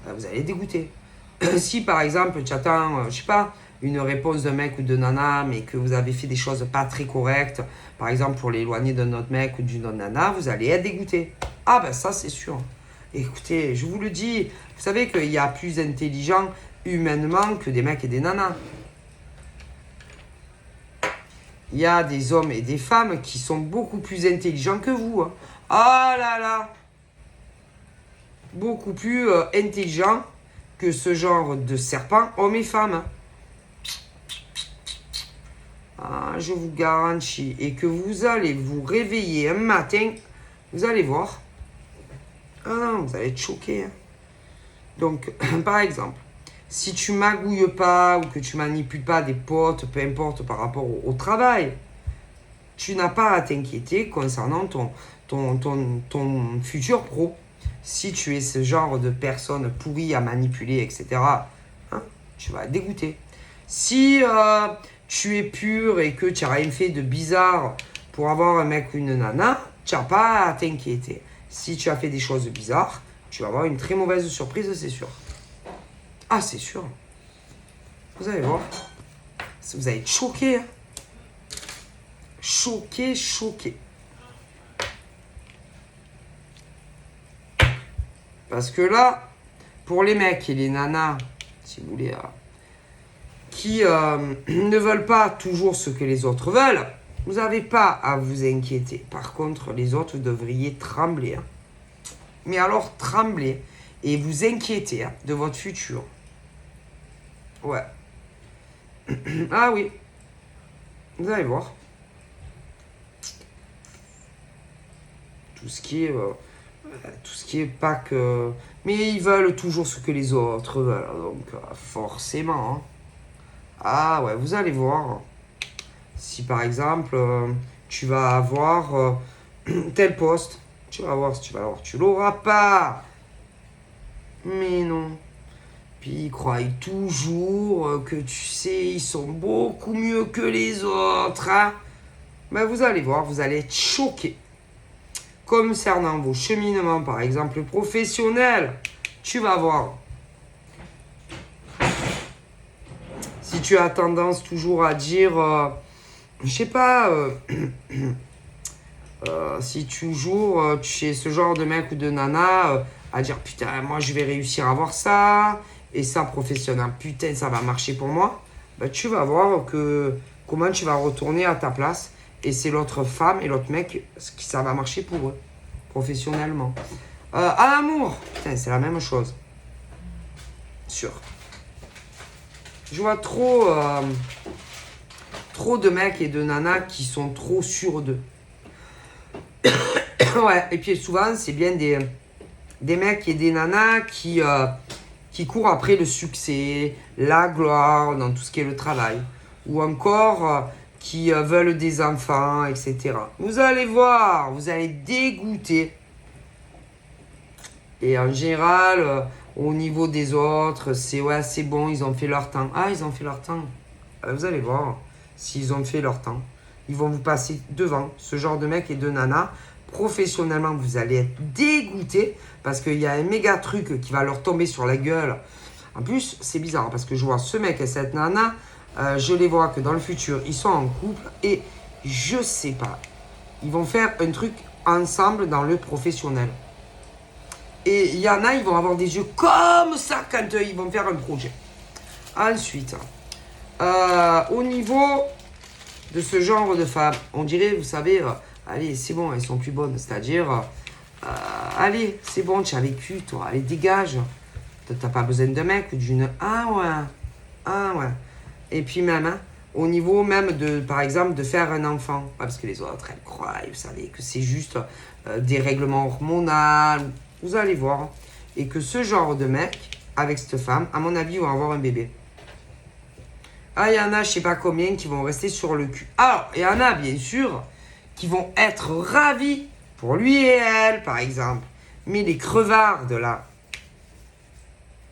vous allez être dégoûté. Si par exemple tu attends, je sais pas, une réponse d'un mec ou de nana, mais que vous avez fait des choses pas très correctes, par exemple pour l'éloigner d'un autre mec ou d'une autre nana, vous allez être dégoûté. Ah ben ça c'est sûr. Écoutez, je vous le dis, vous savez qu'il y a plus intelligent humainement que des mecs et des nanas. Il y a des hommes et des femmes qui sont beaucoup plus intelligents que vous. Hein. Ah là là, beaucoup plus intelligents que ce genre de serpents, hommes et femmes. Hein. Ah, je vous garantis. Et que vous allez vous réveiller un matin, vous allez voir. Ah non, vous allez être choqués. Hein. Donc, par exemple, si tu magouilles pas ou que tu manipules pas des potes, peu importe par rapport au travail, tu n'as pas à t'inquiéter concernant ton futur pro. Si tu es ce genre de personne pourrie à manipuler, etc., hein, tu vas être dégoûté. Si tu es pur et que tu n'as rien fait de bizarre pour avoir un mec ou une nana, tu n'as pas à t'inquiéter. Si tu as fait des choses bizarres, tu vas avoir une très mauvaise surprise, c'est sûr. Ah, c'est sûr. Vous allez voir. Vous allez être choqué. Hein. Choqué, choqué. Parce que là, pour les mecs et les nanas, si vous voulez, qui ne veulent pas toujours ce que les autres veulent, vous n'avez pas à vous inquiéter. Par contre, les autres, vous devriez trembler. Hein. Mais alors, trembler et vous inquiéter hein, de votre futur. Ouais. Ah oui. Vous allez voir. Tout ce qui est pas que... Mais ils veulent toujours ce que les autres veulent. Donc, forcément. Hein. Ah ouais, vous allez voir. Si par exemple, tu vas avoir tel poste, tu vas voir si tu vas l'avoir. Tu l'auras pas. Mais non. Puis ils croient toujours que tu sais, ils sont beaucoup mieux que les autres. Hein. Ben, vous allez voir, vous allez être choqués. Concernant vos cheminements, par exemple professionnels, tu vas voir. Si tu as tendance toujours à dire, je sais pas, si toujours tu es ce genre de mec ou de nana à dire putain, moi je vais réussir à avoir ça, et ça professionnel, putain, ça va marcher pour moi, bah, tu vas voir que comment tu vas retourner à ta place, et c'est l'autre femme et l'autre mec, ça va marcher pour eux, professionnellement. À l'amour, putain, c'est la même chose. Sûr. Je vois trop de mecs et de nanas qui sont trop sûrs d'eux. Ouais, et puis souvent, c'est bien des mecs et des nanas qui courent après le succès, la gloire, dans tout ce qui est le travail. Ou encore qui veulent des enfants, etc. Vous allez voir, vous allez dégoûter. Et en général, au niveau des autres, c'est ouais, c'est bon, ils ont fait leur temps. Ah, ils ont fait leur temps. Vous allez voir, s'ils ont fait leur temps, ils vont vous passer devant, ce genre de mec et de nana. Professionnellement, vous allez être dégoûté parce qu'il y a un méga truc qui va leur tomber sur la gueule. En plus, c'est bizarre parce que je vois ce mec et cette nana, je les vois que dans le futur, ils sont en couple et je sais pas, ils vont faire un truc ensemble dans le professionnel. Et il y en a, ils vont avoir des yeux comme ça quand ils vont faire un projet. Ensuite, au niveau de ce genre de femmes, on dirait, vous savez, allez, c'est bon, elles sont plus bonnes. C'est-à-dire, allez, c'est bon, tu as vécu, toi, allez, dégage. T'as pas besoin de mec ou d'une... Ah ouais. Et puis même, hein, au niveau même de, par exemple, de faire un enfant. Parce que les autres, elles croient, vous savez, que c'est juste des règlements hormonaux. Vous allez voir. Et que ce genre de mec, avec cette femme, à mon avis, vont avoir un bébé. Ah, il y en a, je sais pas combien, qui vont rester sur le cul. Alors, il y en a, bien sûr, qui vont être ravis pour lui et elle, par exemple. Mais les crevards de là,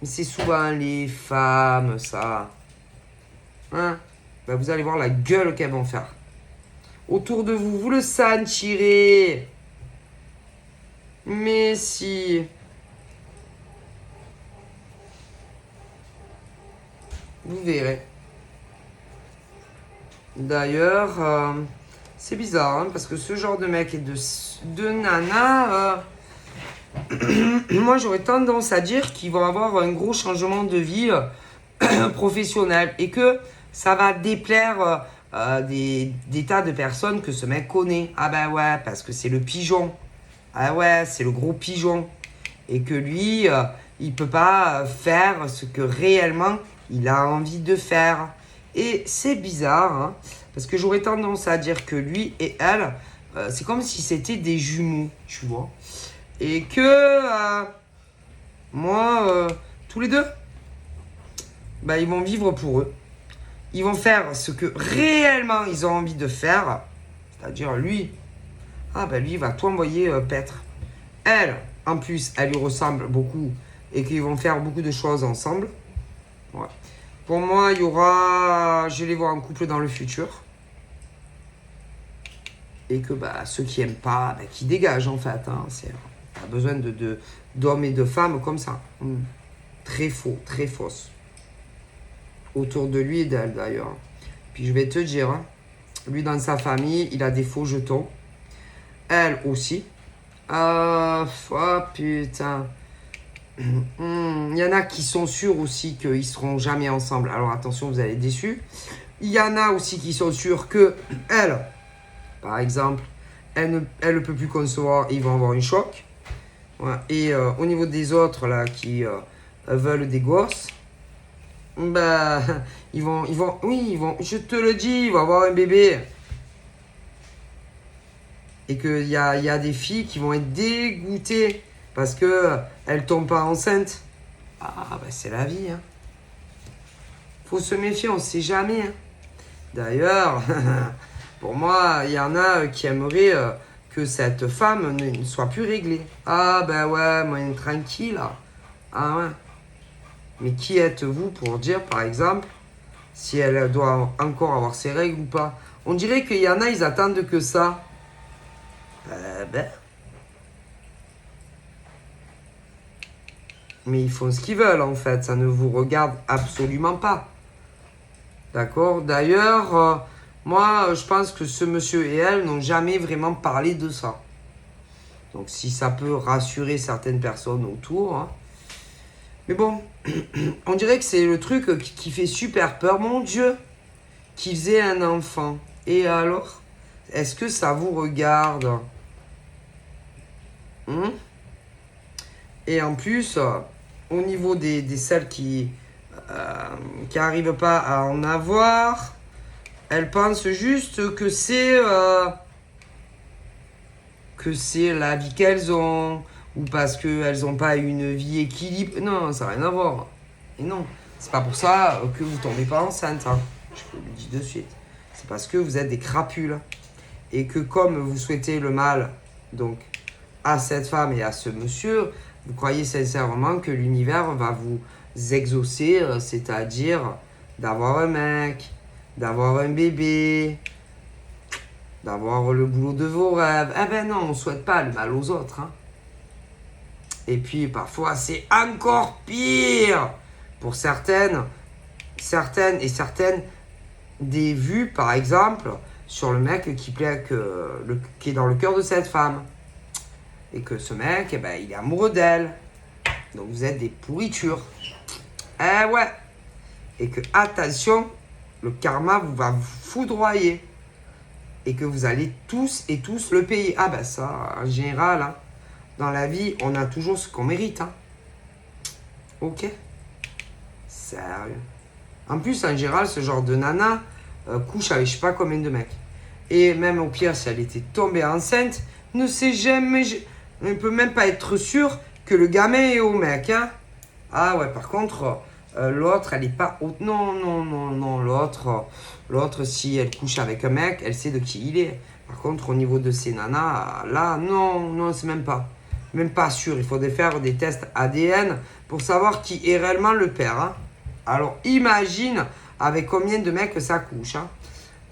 c'est souvent les femmes, ça. Hein? Ben, vous allez voir la gueule qu'elles vont faire. Autour de vous, vous le sentirez. Mais si... Vous verrez. D'ailleurs, c'est bizarre, hein, parce que ce genre de mec et de nana, moi j'aurais tendance à dire qu'ils vont avoir un gros changement de vie professionnel et que ça va déplaire des tas de personnes que ce mec connaît. Ah ben ouais, parce que c'est le pigeon. Ah ouais, c'est le gros pigeon. Et que lui, il peut pas faire ce que réellement il a envie de faire. Et c'est bizarre, hein, parce que j'aurais tendance à dire que lui et elle, c'est comme si c'était des jumeaux, tu vois. Et que moi, tous les deux, bah, ils vont vivre pour eux. Ils vont faire ce que réellement ils ont envie de faire. C'est-à-dire lui, lui, il va tout envoyer paître. Elle, en plus, elle lui ressemble beaucoup et qu'ils vont faire beaucoup de choses ensemble. Ouais. Pour moi, il y aura... Je les vois en couple dans le futur. Et que ceux qui n'aiment pas, qui dégagent en fait. Hein. Pas besoin d'hommes et de femmes comme ça. Très faux, très fausse. Autour de lui et d'elle d'ailleurs. Puis je vais te dire, hein, lui dans sa famille, il a des faux jetons. Elle aussi. Oh putain. Il y en a qui sont sûrs aussi qu'ils seront jamais ensemble. Alors attention, vous allez être déçus. Il y en a aussi qui sont sûrs que elle, par exemple, elle ne peut plus concevoir, ils vont avoir un choc. Voilà. Et au niveau des autres là qui veulent des gosses, ils vont, je te le dis, ils vont avoir un bébé. Et qu'il y a des filles qui vont être dégoûtées parce qu'elles ne tombent pas enceintes. C'est la vie. Hein. Faut se méfier, on ne sait jamais. Hein. D'ailleurs, pour moi, il y en a qui aimeraient que cette femme ne soit plus réglée. Ouais, moi, tranquille. Ah ouais. Mais qui êtes-vous pour dire, par exemple, si elle doit encore avoir ses règles ou pas? On dirait qu'il y en a, ils attendent que ça. Mais ils font ce qu'ils veulent en fait, ça ne vous regarde absolument pas. D'accord? D'ailleurs, moi je pense que ce monsieur et elle n'ont jamais vraiment parlé de ça. Donc si ça peut rassurer certaines personnes autour. Hein. Mais bon, on dirait que c'est le truc qui fait super peur. Mon Dieu, qu'ils aient un enfant. Et alors? Est-ce que ça vous regarde? Et en plus, au niveau des celles qui n'arrivent pas à en avoir, elles pensent juste que c'est la vie qu'elles ont, ou parce qu'elles n'ont pas une vie équilibrée. Non, ça n'a rien à voir. Et non, c'est pas pour ça que vous tombez pas enceinte. Hein. Je vous le dis de suite. C'est parce que vous êtes des crapules. Et que comme vous souhaitez le mal, donc à cette femme et à ce monsieur, vous croyez sincèrement que l'univers va vous exaucer, c'est-à-dire d'avoir un mec, d'avoir un bébé, d'avoir le boulot de vos rêves. Non, on ne souhaite pas le mal aux autres. Hein. Et puis parfois c'est encore pire pour certaines des vues par exemple sur le mec qui est dans le cœur de cette femme. Et que ce mec, il est amoureux d'elle. Donc vous êtes des pourritures. Ouais. Et que, attention, le karma va vous foudroyer. Et que vous allez tous le payer. Ça, en général, hein, dans la vie, on a toujours ce qu'on mérite. Hein. Ok? Sérieux. En plus, en général, ce genre de nana couche avec je sais pas combien de mecs. Et même au pire, si elle était tombée enceinte, ne sait jamais... On ne peut même pas être sûr que le gamin est au mec. Hein. Par contre, l'autre, elle n'est pas... Non, l'autre, si elle couche avec un mec, elle sait de qui il est. Par contre, au niveau de ces nanas, là, non, c'est même pas. Même pas sûr. Il faudrait faire des tests ADN pour savoir qui est réellement le père. Hein. Alors, imagine avec combien de mecs ça couche. Hein.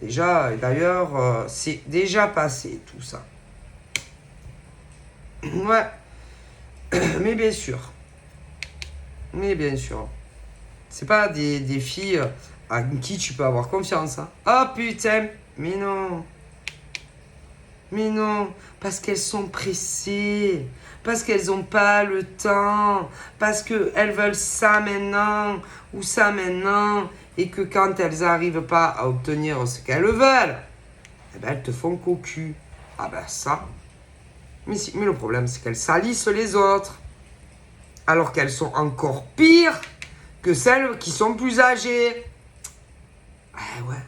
Déjà, d'ailleurs, c'est déjà passé tout ça. Ouais. Mais bien sûr. C'est pas des filles à qui tu peux avoir confiance. Hein. Oh putain. Mais non. Parce qu'elles sont pressées. Parce qu'elles n'ont pas le temps. Parce qu'elles veulent ça maintenant. Ou ça maintenant. Et que quand elles n'arrivent pas à obtenir ce qu'elles veulent, elles te font cocu. Ça. Mais le problème, c'est qu'elles salissent les autres. Alors qu'elles sont encore pires que celles qui sont plus âgées. Ouais.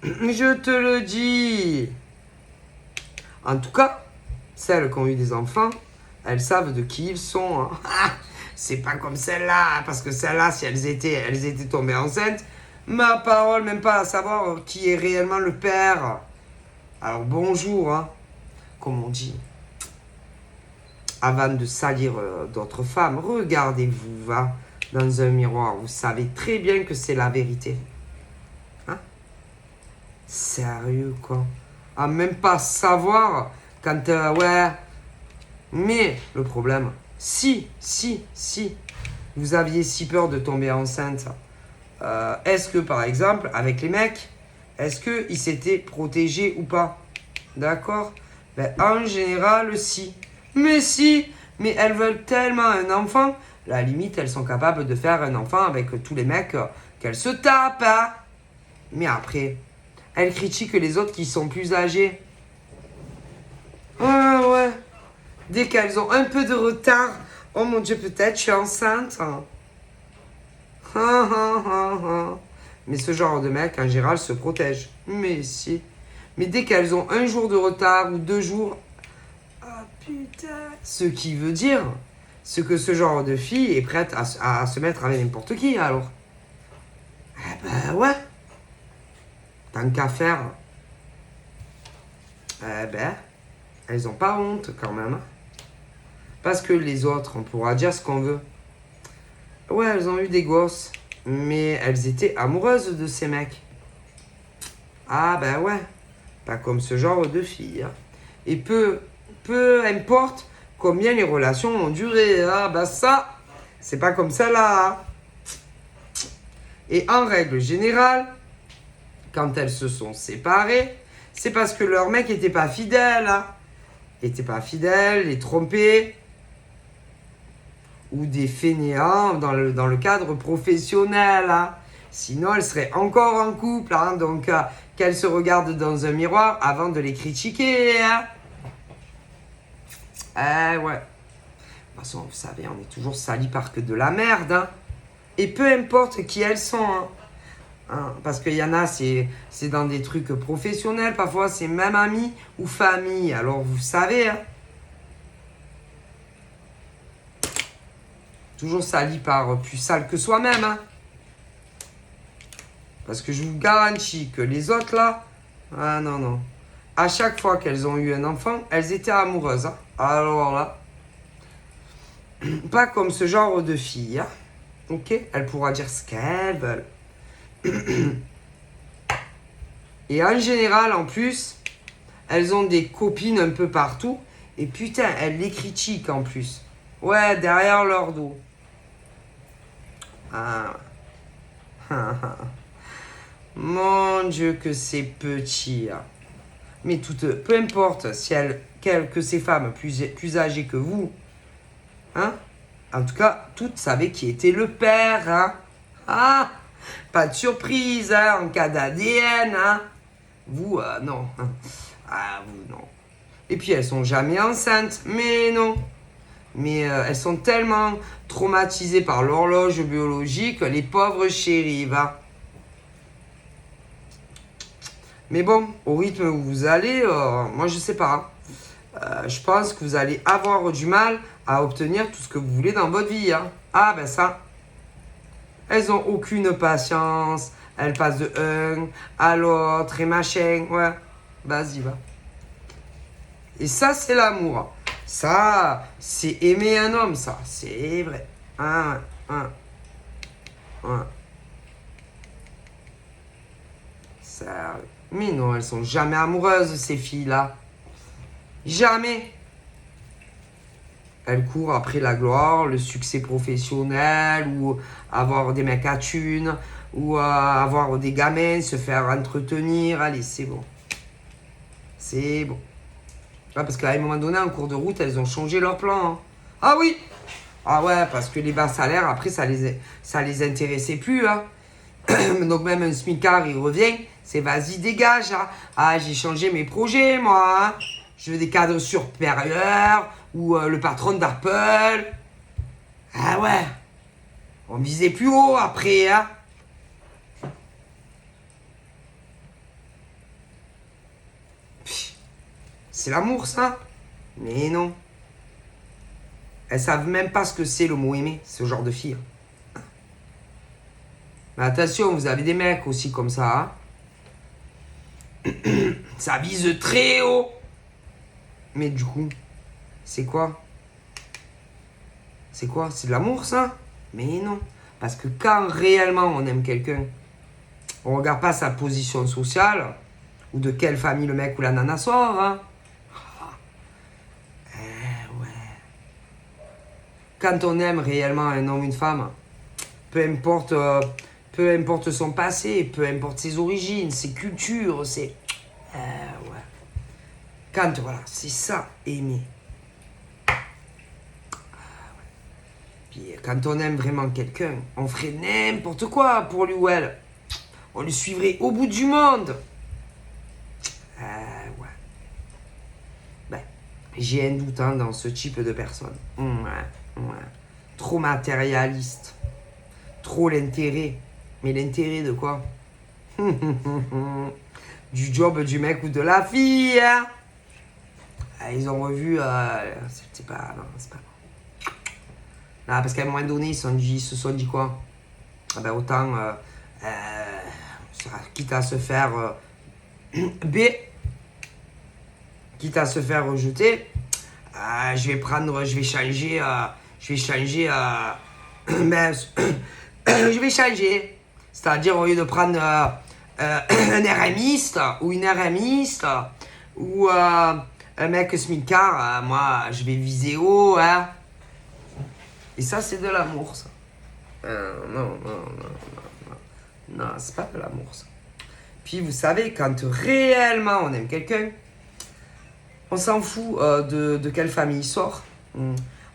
Je te le dis. En tout cas, celles qui ont eu des enfants, elles savent de qui ils sont. Hein. C'est pas comme celles-là. Hein, parce que celles-là, si elles étaient tombées enceintes, ma parole, même pas à savoir qui est réellement le père. Alors bonjour, hein. Comme on dit, avant de salir d'autres femmes, regardez-vous, va. dans un miroir. Vous savez très bien que c'est la vérité. Hein? Sérieux, quoi. À même pas savoir quand... ouais. Mais le problème, si vous aviez si peur de tomber enceinte, est-ce que, par exemple, avec les mecs, est-ce qu'ils s'étaient protégés ou pas? D'accord? Ben, en général, si. Mais si! Mais elles veulent tellement un enfant, la limite, elles sont capables de faire un enfant avec tous les mecs qu'elles se tapent. Hein? Mais après, elles critiquent les autres qui sont plus âgés. Ouais. Dès qu'elles ont un peu de retard, oh mon Dieu, peut-être je suis enceinte. Mais ce genre de mec, en général, se protège. Mais si. Mais dès qu'elles ont un jour de retard ou 2 jours, ah putain. Ce qui veut dire que ce genre de fille est prête à se mettre avec n'importe qui, alors. Eh ben ouais. Tant qu'à faire. Eh ben, elles ont pas honte quand même. Parce que les autres, on pourra dire ce qu'on veut. Ouais, elles ont eu des gosses. Mais elles étaient amoureuses de ces mecs. Ah ben ouais. Pas comme ce genre de filles. Hein. Et peu importe combien les relations ont duré. Ah ben ça, c'est pas comme ça là. Et en règle générale, quand elles se sont séparées, c'est parce que leur mec était pas fidèle. Hein. Était pas fidèle, les trompait. Ou des fainéants dans le cadre professionnel. Hein. Sinon, elles seraient encore en couple. Hein. Donc, qu'elles se regardent dans un miroir avant de les critiquer. Hein. Ouais. De toute façon, vous savez, on est toujours salis par que de la merde. Hein. Et peu importe qui elles sont. Hein. Hein, parce qu'il y en a, c'est dans des trucs professionnels. Parfois, c'est même amis ou famille. Alors, vous savez... Hein. Toujours sali par plus sale que soi-même. Hein. Parce que je vous garantis que les autres là, ah non. À chaque fois qu'elles ont eu un enfant, elles étaient amoureuses. Hein. Alors là, pas comme ce genre de filles. Hein. Ok? Elle pourra dire ce qu'elles veulent. Et en général, en plus, elles ont des copines un peu partout. Et putain, elles les critiquent en plus. Ouais, derrière leur dos. Ah. Mon Dieu, que c'est petit. Hein. Mais peu importe si que ces femmes plus âgées que vous, hein, en tout cas, toutes savaient qui était le père. Hein. Ah, pas de surprise hein, en cas d'ADN. Hein. Vous, non. Ah, vous, non. Et puis, elles sont jamais enceintes. Mais non. Mais elles sont tellement traumatisées par l'horloge biologique, les pauvres chéries, va. Mais bon, au rythme où vous allez, moi je sais pas. Je pense que vous allez avoir du mal à obtenir tout ce que vous voulez dans votre vie. Hein. Ah ben ça. Elles ont aucune patience. Elles passent de un à l'autre et machin. Ouais, vas-y, va. Et ça, c'est l'amour. Ça, c'est aimer un homme, ça. C'est vrai. Ça... Mais non, elles sont jamais amoureuses, ces filles-là. Jamais. Elles courent après la gloire, le succès professionnel, ou avoir des mecs à thunes, ou avoir des gamins, se faire entretenir. Allez, c'est bon. C'est bon. Ah, parce qu'à un moment donné, en cours de route, elles ont changé leur plan. Hein. Ah oui! Ah ouais, parce que les bas salaires, après, ça les intéressait plus. Hein. Donc même un smicard, il revient, c'est vas-y, dégage. Hein. Ah, j'ai changé mes projets, moi. Hein. Je veux des cadres supérieurs ou le patron d'Apple. Ah ouais. On visait plus haut après. Hein. C'est l'amour, ça? Mais non. Elles savent même pas ce que c'est le mot aimer, ce genre de filles. Mais attention, vous avez des mecs aussi comme ça. Hein. Ça vise très haut. Mais du coup, c'est quoi? C'est quoi? C'est de l'amour, ça? Mais non. Parce que quand réellement on aime quelqu'un, on ne regarde pas sa position sociale, ou de quelle famille le mec ou la nana sort. Hein. Ouais. Quand on aime réellement un homme ou une femme, peu importe son passé, peu importe ses origines, ses cultures, c'est... ouais. Quand, voilà, c'est ça, aimer. Puis quand on aime vraiment quelqu'un, on ferait n'importe quoi pour lui ou elle. On le suivrait au bout du monde. Ouais. Ben, j'ai un doute hein, dans ce type de personne. Ouais. Trop matérialiste. Trop l'intérêt. Mais l'intérêt de quoi? Du job du mec ou de la fille. Hein. Ils ont revu. C'est pas. Non, c'est pas. Non, parce qu'à un moment donné, ils se sont dit quoi? Ah ben autant. Quitte à se faire. Quitte à se faire rejeter. Je vais changer. Ben, je vais changer. C'est-à-dire, au lieu de prendre un RMiste ou une RMiste ou un mec smicard, moi, je vais viser haut. Hein. Et ça, c'est de l'amour, ça. Non, c'est pas de l'amour, ça. Puis, vous savez, quand réellement on aime quelqu'un, on s'en fout de quelle famille il sort.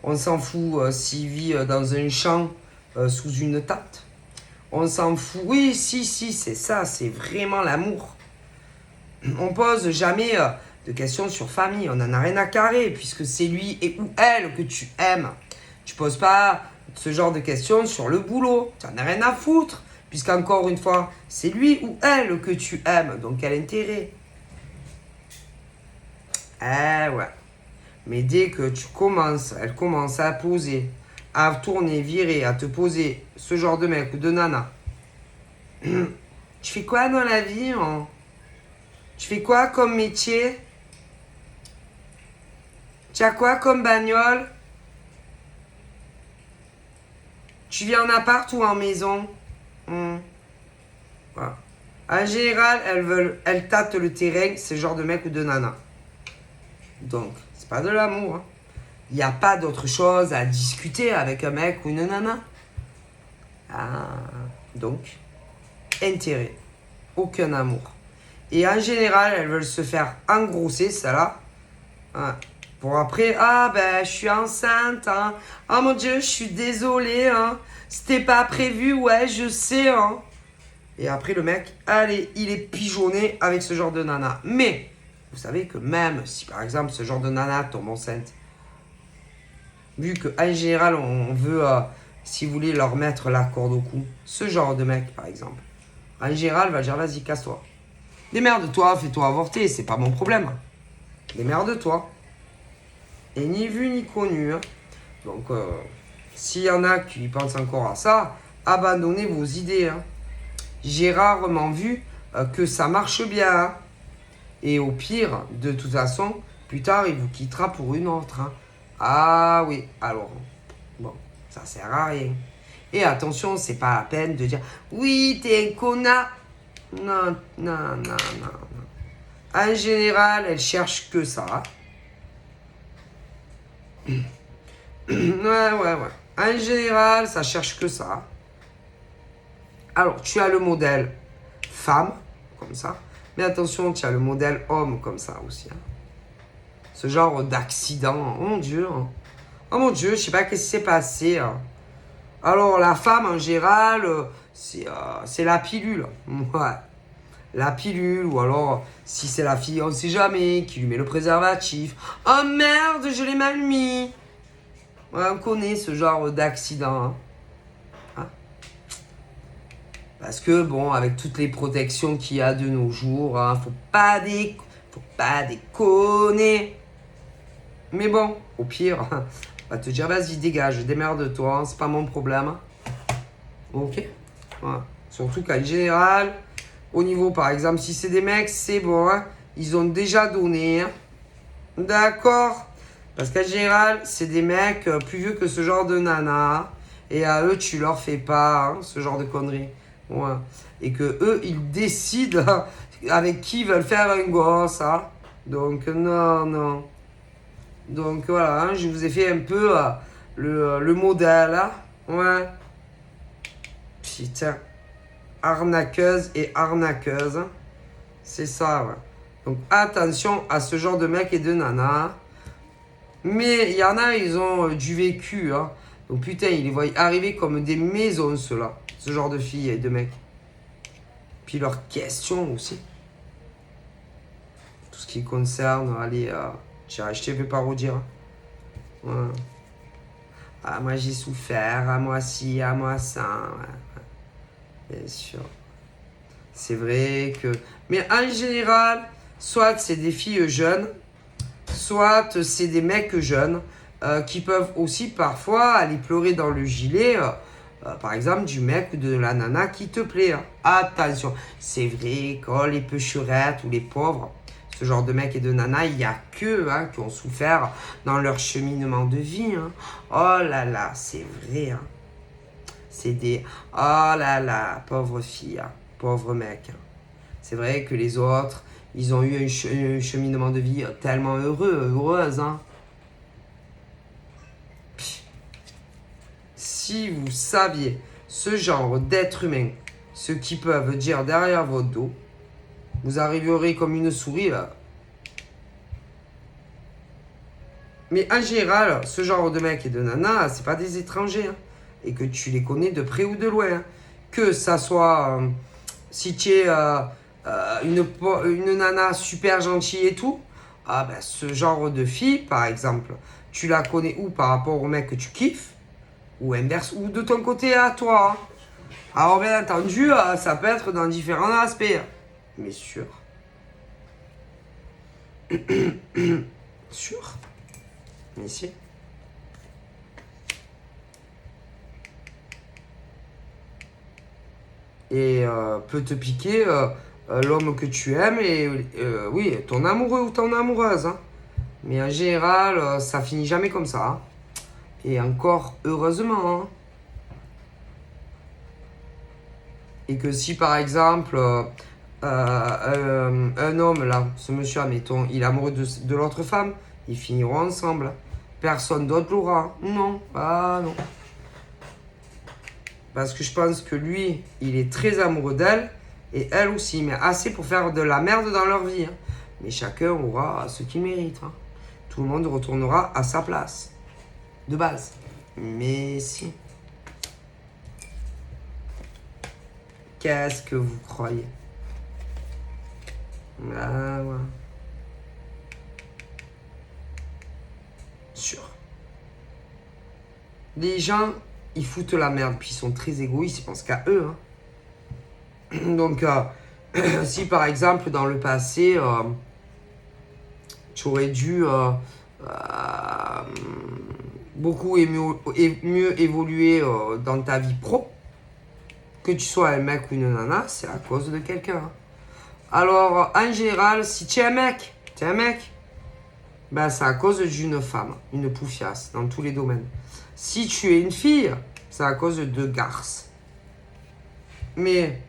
On s'en fout s'il vit dans un champ sous une tente. On s'en fout. Oui, si, c'est ça. C'est vraiment l'amour. On pose jamais de questions sur famille. On n'en a rien à carrer puisque c'est lui et ou elle que tu aimes. Tu poses pas ce genre de questions sur le boulot. Tu n'en as rien à foutre. Puisqu'encore une fois, c'est lui ou elle que tu aimes. Donc quel intérêt? Ouais. Mais dès que elle commence à poser, à tourner, virer, à te poser ce genre de mec ou de nana. Tu fais quoi dans la vie hein? Tu fais quoi comme métier? Tu as quoi comme bagnole? Tu vis en appart ou en maison? Voilà. En général, elles tâtent le terrain, ce genre de mec ou de nana. Donc, c'est pas de l'amour. Hein. Il n'y a pas d'autre chose à discuter avec un mec ou une nana. Donc, intérêt. Aucun amour. Et en général, elles veulent se faire engrosser, celle-là. Hein. Pour après, je suis enceinte. Hein. Oh mon Dieu, je suis désolée. Hein. C'était pas prévu, ouais, je sais. Hein. Et après, le mec, allez, il est pigeonné avec ce genre de nana. Mais, vous savez que même si, par exemple, ce genre de nana tombe enceinte, vu qu'en général, on veut, si vous voulez, leur mettre la corde au cou, ce genre de mec, par exemple, en général, va dire, vas-y, casse-toi. Démerde-toi, fais-toi avorter, c'est pas mon problème. Démerde-toi. Et ni vu ni connu. Hein. Donc, s'il y en a qui pensent encore à ça, abandonnez vos idées. Hein. J'ai rarement vu que ça marche bien. Hein. Et au pire, de toute façon, plus tard, il vous quittera pour une autre. Hein. Ah oui, alors, bon, ça sert à rien. Et attention, c'est pas la peine de dire, oui, t'es un connard. Non. En général, elle cherche que ça. Ouais. En général, ça cherche que ça. Alors, tu as le modèle femme, comme ça. Mais attention, tu as le modèle homme, comme ça aussi. Hein. Ce genre d'accident. Oh mon Dieu. Oh mon Dieu, je sais pas qu'est-ce qui s'est passé. Hein. Alors, la femme, en général, c'est la pilule. Ouais. La pilule, ou alors, si c'est la fille, on ne sait jamais, qui lui met le préservatif. Oh merde, je l'ai mal mis. Ouais, on connaît ce genre d'accident. Hein. Parce que, bon, avec toutes les protections qu'il y a de nos jours, hein, faut pas déconner. Mais bon, au pire, on va te dire, vas-y, dégage, démerde-toi, c'est pas mon problème. Ok. Voilà. Surtout qu'en général, au niveau, par exemple, si c'est des mecs, c'est bon, hein, ils ont déjà donné. Hein. D'accord. Parce qu'en général, c'est des mecs plus vieux que ce genre de nana. et à eux, tu leur fais pas hein, ce genre de conneries. Ouais. Et que eux, ils décident avec qui ils veulent faire un gosse. Hein. Donc, non, non. Donc, voilà, hein, je vous ai fait un peu le modèle. Hein. Ouais. Putain. Arnaqueuse et arnaqueuse. C'est ça, ouais. Donc, attention à ce genre de mec et de nana. Mais il y en a, ils ont du vécu. Hein. Donc, putain, ils les voient arriver comme des maisons, ceux-là. Ce genre de filles et de mecs. Puis leurs questions aussi. Tout ce qui concerne, allez, je te fais pas redire. Ouais. Ah, moi j'ai souffert, à moi ci, à moi ça. Ouais. Bien sûr. C'est vrai que... Mais en général, soit c'est des filles jeunes, soit c'est des mecs jeunes qui peuvent aussi parfois aller pleurer dans le gilet, par exemple, du mec ou de la nana qui te plaît. Hein. Attention, c'est vrai que les péchurettes ou les pauvres, ce genre de mecs et de nana, il n'y a qu'eux hein, qui ont souffert dans leur cheminement de vie. Hein. Oh là là, c'est vrai. Hein. C'est des... Oh là là, pauvre fille, hein, pauvre mec. Hein. C'est vrai que les autres, ils ont eu un cheminement de vie tellement heureuse. Hein. Si vous saviez ce genre d'être humain, ce qu'ils peuvent dire derrière votre dos, vous arriverez comme une souris là. Mais en général, ce genre de mec et de nana, c'est pas des étrangers. Hein, et que tu les connais de près ou de loin. Hein. Que ça soit si tu es une nana super gentille et tout, ah ben, ce genre de fille, par exemple, tu la connais où par rapport au mec que tu kiffes, ou inverse, ou de ton côté à toi. Hein. Alors bien entendu, ça peut être dans différents aspects. Mais sûr. Sûr. Mais si. Et peut te piquer l'homme que tu aimes et oui, ton amoureux ou ton amoureuse. Hein. Mais en général, ça finit jamais comme ça. Hein. Et encore heureusement. Hein. Et que si par exemple un homme là, ce monsieur admettons, il est amoureux de l'autre femme, ils finiront ensemble. Personne d'autre l'aura. Non, ah non. Parce que je pense que lui, il est très amoureux d'elle et elle aussi, mais assez pour faire de la merde dans leur vie. Hein. Mais chacun aura ce qu'il mérite. Hein. Tout le monde retournera à sa place. De base. Mais si. Qu'est-ce que vous croyez? Ah ouais. Sûr. Les gens, ils foutent la merde, puis ils sont très égoïstes, ils pensent qu'à eux. Hein. Donc, si par exemple, dans le passé, tu aurais dû beaucoup mieux évoluer dans ta vie pro, que tu sois un mec ou une nana, c'est à cause de quelqu'un. Hein. Alors, en général, si tu es un mec, ben, c'est à cause d'une femme, une poufiasse, dans tous les domaines. Si tu es une fille, c'est à cause de garces. Mais,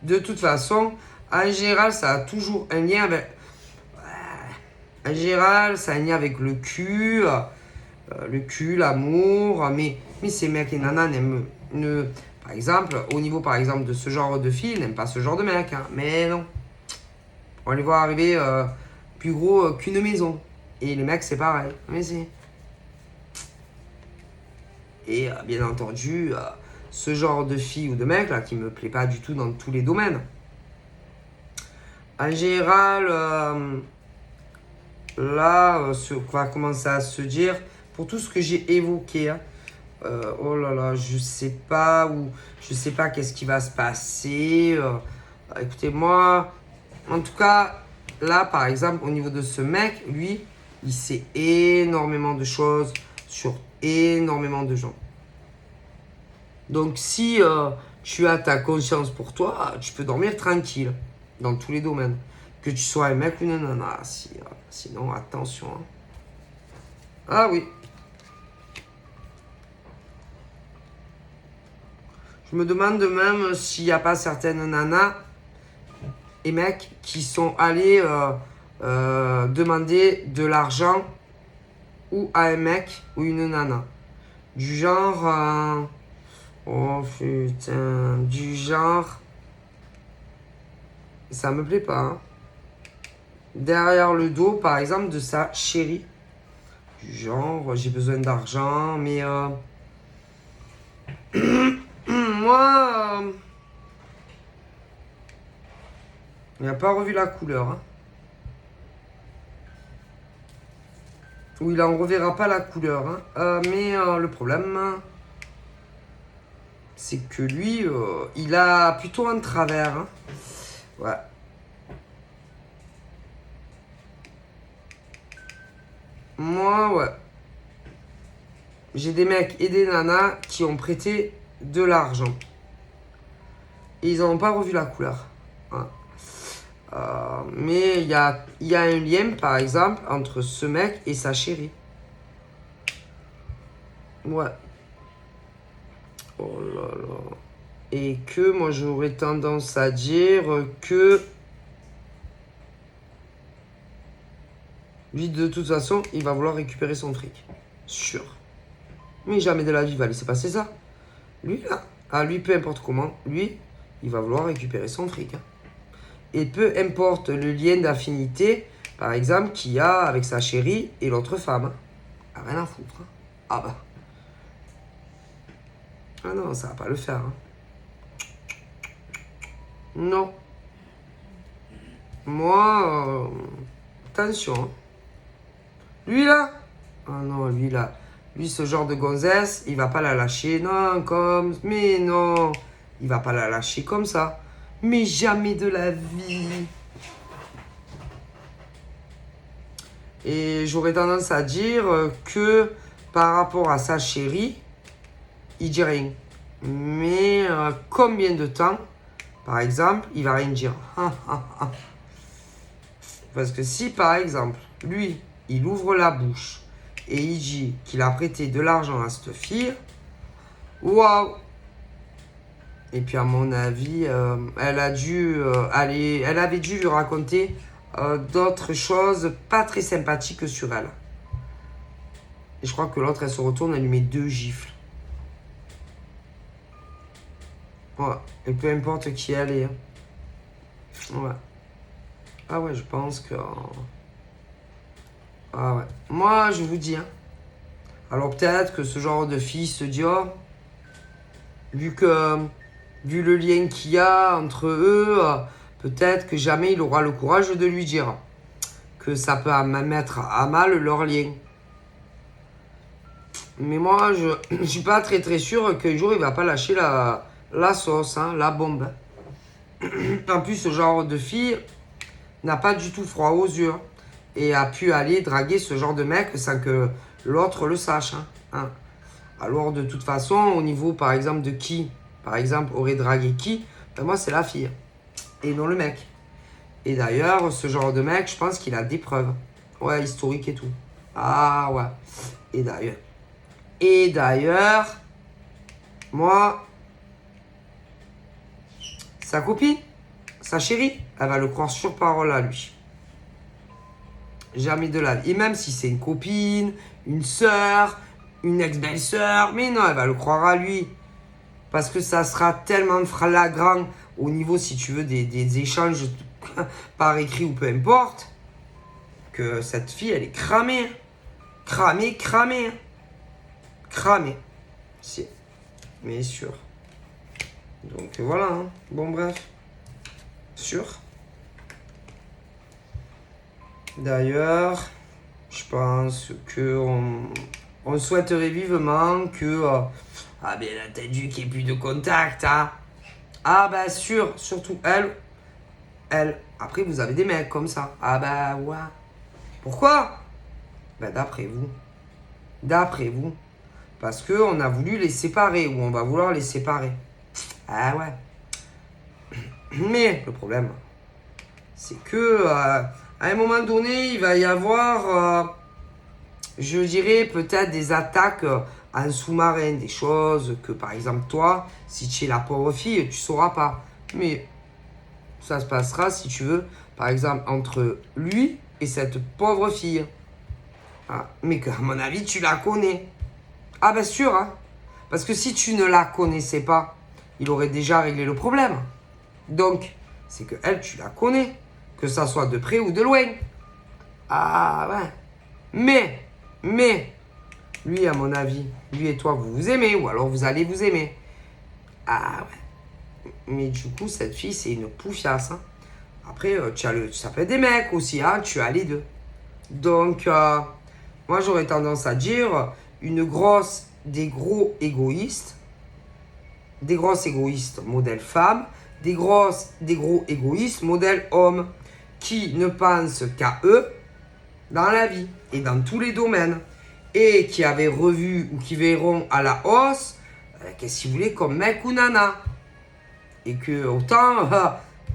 de toute façon, en général, ça a toujours un lien avec... En général, ça a un lien avec le cul, l'amour, mais ces mecs et nanas n'aiment... Par exemple, au niveau par exemple de ce genre de filles, ils n'aiment pas ce genre de mec. Hein. Mais non. On les voit arriver plus gros qu'une maison. Et les mecs, c'est pareil. Mais c'est... Et bien entendu, ce genre de fille ou de mec là qui me plaît pas du tout dans tous les domaines. En général, là, ce qu'on va commencer à se dire, pour tout ce que j'ai évoqué, hein, oh là là, je sais pas qu'est-ce qui va se passer. Écoutez, moi, en tout cas, là, par exemple, au niveau de ce mec, lui, il sait énormément de choses sur énormément de gens. Donc, si tu as ta conscience pour toi, tu peux dormir tranquille dans tous les domaines. Que tu sois un mec ou une nana. Sinon, attention. Hein. Ah oui. Je me demande même s'il n'y a pas certaines nanas et mecs qui sont allés demander de l'argent ou à un mec ou une nana. Du genre... oh putain... Du genre... Ça me plaît pas. Hein. Derrière le dos, par exemple, de sa chérie. Du genre, j'ai besoin d'argent, mais... moi... il n'a pas revu la couleur. Hein. Ou il en reverra pas la couleur. Hein. Mais le problème, c'est que lui, il a plutôt un travers. Hein. Ouais. Moi, ouais. J'ai des mecs et des nanas qui ont prêté de l'argent. Et ils n'ont pas revu la couleur. Ouais. Mais il y a un lien, par exemple, entre ce mec et sa chérie. Ouais. Oh là là. Et que moi, j'aurais tendance à dire que... lui, de toute façon, il va vouloir récupérer son fric. Sûr. Mais jamais de la vie, il va laisser passer ça. Lui, là, lui, peu importe comment, lui, il va vouloir récupérer son fric. Hein. Et peu importe le lien d'affinité, par exemple, qu'il y a avec sa chérie et l'autre femme. Hein. Ah, rien à foutre. Hein. Ah bah. Ah non, ça va pas le faire. Hein. Non. Moi, attention. Hein. Lui, là. Ah non, lui, là. Lui, ce genre de gonzesse, il va pas la lâcher. Non, comme... mais non. Il va pas la lâcher comme ça. Mais jamais de la vie. Et j'aurais tendance à dire que par rapport à sa chérie, il dit rien. Mais combien de temps, par exemple, il va rien dire. Parce que si, par exemple, lui, il ouvre la bouche et il dit qu'il a prêté de l'argent à cette fille, waouh! Et puis à mon avis, elle avait dû lui raconter d'autres choses pas très sympathiques sur elle. Et je crois que l'autre, elle se retourne, elle lui met 2 gifles. Ouais. Et peu importe qui elle est. Ouais. Ah ouais, je pense que... ah ouais. Moi, je vous dis. Hein. Alors peut-être que ce genre de fille se dit, oh, vu le lien qu'il y a entre eux, peut-être que jamais il aura le courage de lui dire que ça peut mettre à mal leur lien. Mais moi, je ne suis pas très très sûr qu'un jour il va pas lâcher la sauce, hein, la bombe. En plus, ce genre de fille n'a pas du tout froid aux yeux et a pu aller draguer ce genre de mec sans que l'autre le sache. Hein. Alors de toute façon, au niveau par exemple de qui, par exemple, aurait dragué qui, ben moi c'est la fille et non le mec. Et d'ailleurs, ce genre de mec, je pense qu'il a des preuves. Ouais, historique et tout. Ah ouais. Et d'ailleurs, moi, sa copine, sa chérie, elle va le croire sur parole à lui. Jamais de la vie. Et même si c'est une copine, une sœur, une ex-belle-sœur, mais non, elle va le croire à lui. Parce que ça sera tellement flagrant au niveau, si tu veux, des échanges par écrit ou peu importe, que cette fille, elle est cramée. Cramée. Si. Mais sûr. Donc voilà. Hein. Bon, bref. Sûr. D'ailleurs, je pense on souhaiterait vivement que... ah bien entendu qu'il n'y ait plus de contact. Hein. Ah bah sûr, surtout elle. Après, vous avez des mecs comme ça. Ah bah ouais. Pourquoi? Bah d'après vous. Parce qu'on a voulu les séparer ou on va vouloir les séparer. Ah ouais. Mais le problème, c'est que à un moment donné, il va y avoir, je dirais, peut-être des attaques en sous-marin, des choses que, par exemple, toi, si tu es la pauvre fille, tu sauras pas. Mais ça se passera, si tu veux, par exemple, entre lui et cette pauvre fille. Ah, mais qu'à mon avis, tu la connais. Ah ben sûr, hein. Parce que si tu ne la connaissais pas, il aurait déjà réglé le problème. Donc, c'est que elle, tu la connais. Que ça soit de près ou de loin. Ah ouais. Mais, lui, à mon avis, lui et toi, vous vous aimez. Ou alors vous allez vous aimer. Ah ouais. Mais du coup, cette fille, c'est une poufiasse. Hein. Après, ça peut être des mecs aussi. Hein, tu as les deux. Donc, moi, j'aurais tendance à dire des gros égoïstes modèle femme, des gros égoïstes modèle homme, qui ne pensent qu'à eux dans la vie et dans tous les domaines, et qui avaient revu ou qui verront à la hausse, qu'est-ce qu'ils voulaient comme mec ou nana. Et que autant,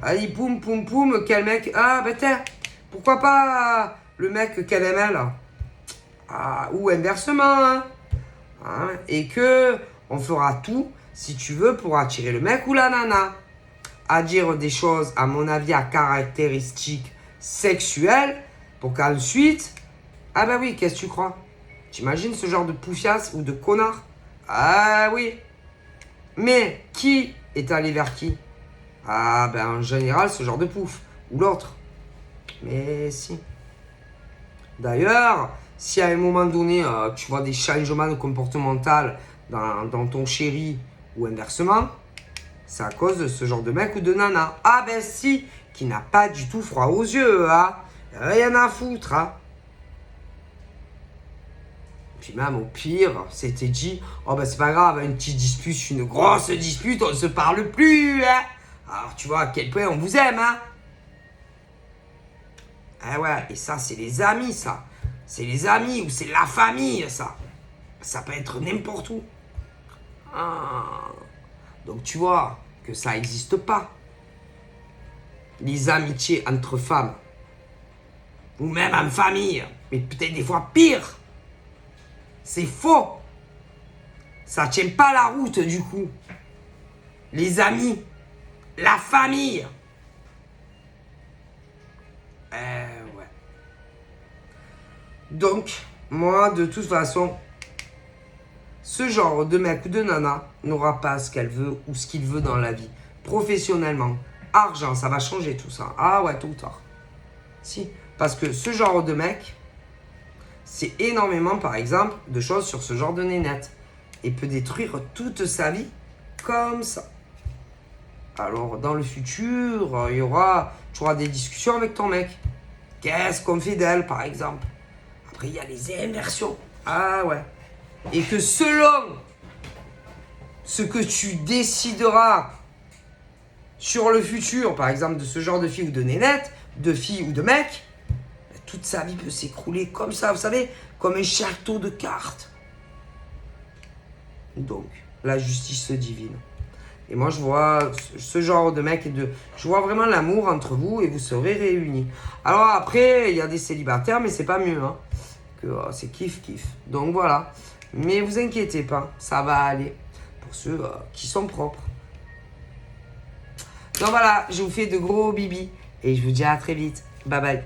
allez, poum, poum, poum, quel mec, ah ben tiens, pourquoi pas le mec qu'elle aime elle, ou inversement, hein. Et que on fera tout, si tu veux, pour attirer le mec ou la nana. À dire des choses, à mon avis, à caractéristiques sexuelles, pour qu'ensuite, ah ben oui, qu'est-ce que tu crois? T'imagines ce genre de poufiasse ou de connard? Ah oui. Mais qui est allé vers qui? Ah ben en général, ce genre de pouf. Ou l'autre. Mais si. D'ailleurs, si à un moment donné, tu vois des changements comportementaux dans ton chéri ou inversement, c'est à cause de ce genre de mec ou de nana. Ah ben si, qui n'a pas du tout froid aux yeux, hein. Rien à foutre, hein. Puis même au pire, c'était dit, oh ben c'est pas grave, une petite dispute, une grosse dispute, on ne se parle plus, hein. Alors tu vois à quel point on vous aime, hein. Ah ouais, et ça c'est les amis, ça. C'est les amis ou c'est la famille, ça. Ça peut être n'importe où. Ah. Donc tu vois que ça n'existe pas. Les amitiés entre femmes. Ou même en famille. Mais peut-être des fois pire. C'est faux. Ça tient pas la route du coup. Les amis. La famille. Ouais. Donc, moi, de toute façon, ce genre de mec ou de nana n'aura pas ce qu'elle veut ou ce qu'il veut dans la vie. Professionnellement, argent, ça va changer tout ça. Ah ouais, tôt ou tard. Si, parce que ce genre de mec, c'est énormément, par exemple, de choses sur ce genre de nénette. Et peut détruire toute sa vie comme ça. Alors, dans le futur, tu auras des discussions avec ton mec. Qu'est-ce qu'on fait d'elle, par exemple? Après, il y a les inversions. Ah ouais. Et que selon ce que tu décideras sur le futur, par exemple, de ce genre de fille ou de nénette, de fille ou de mec, toute sa vie peut s'écrouler comme ça, vous savez, comme un château de cartes. Donc, la justice divine. Et moi, je vois ce genre de mec je vois vraiment l'amour entre vous et vous serez réunis. Alors après, il y a des célibataires, mais c'est pas mieux, hein. C'est kiff. Donc voilà. Mais vous inquiétez pas, ça va aller. Pour ceux qui sont propres. Donc voilà, je vous fais de gros bibis. Et je vous dis à très vite. Bye bye.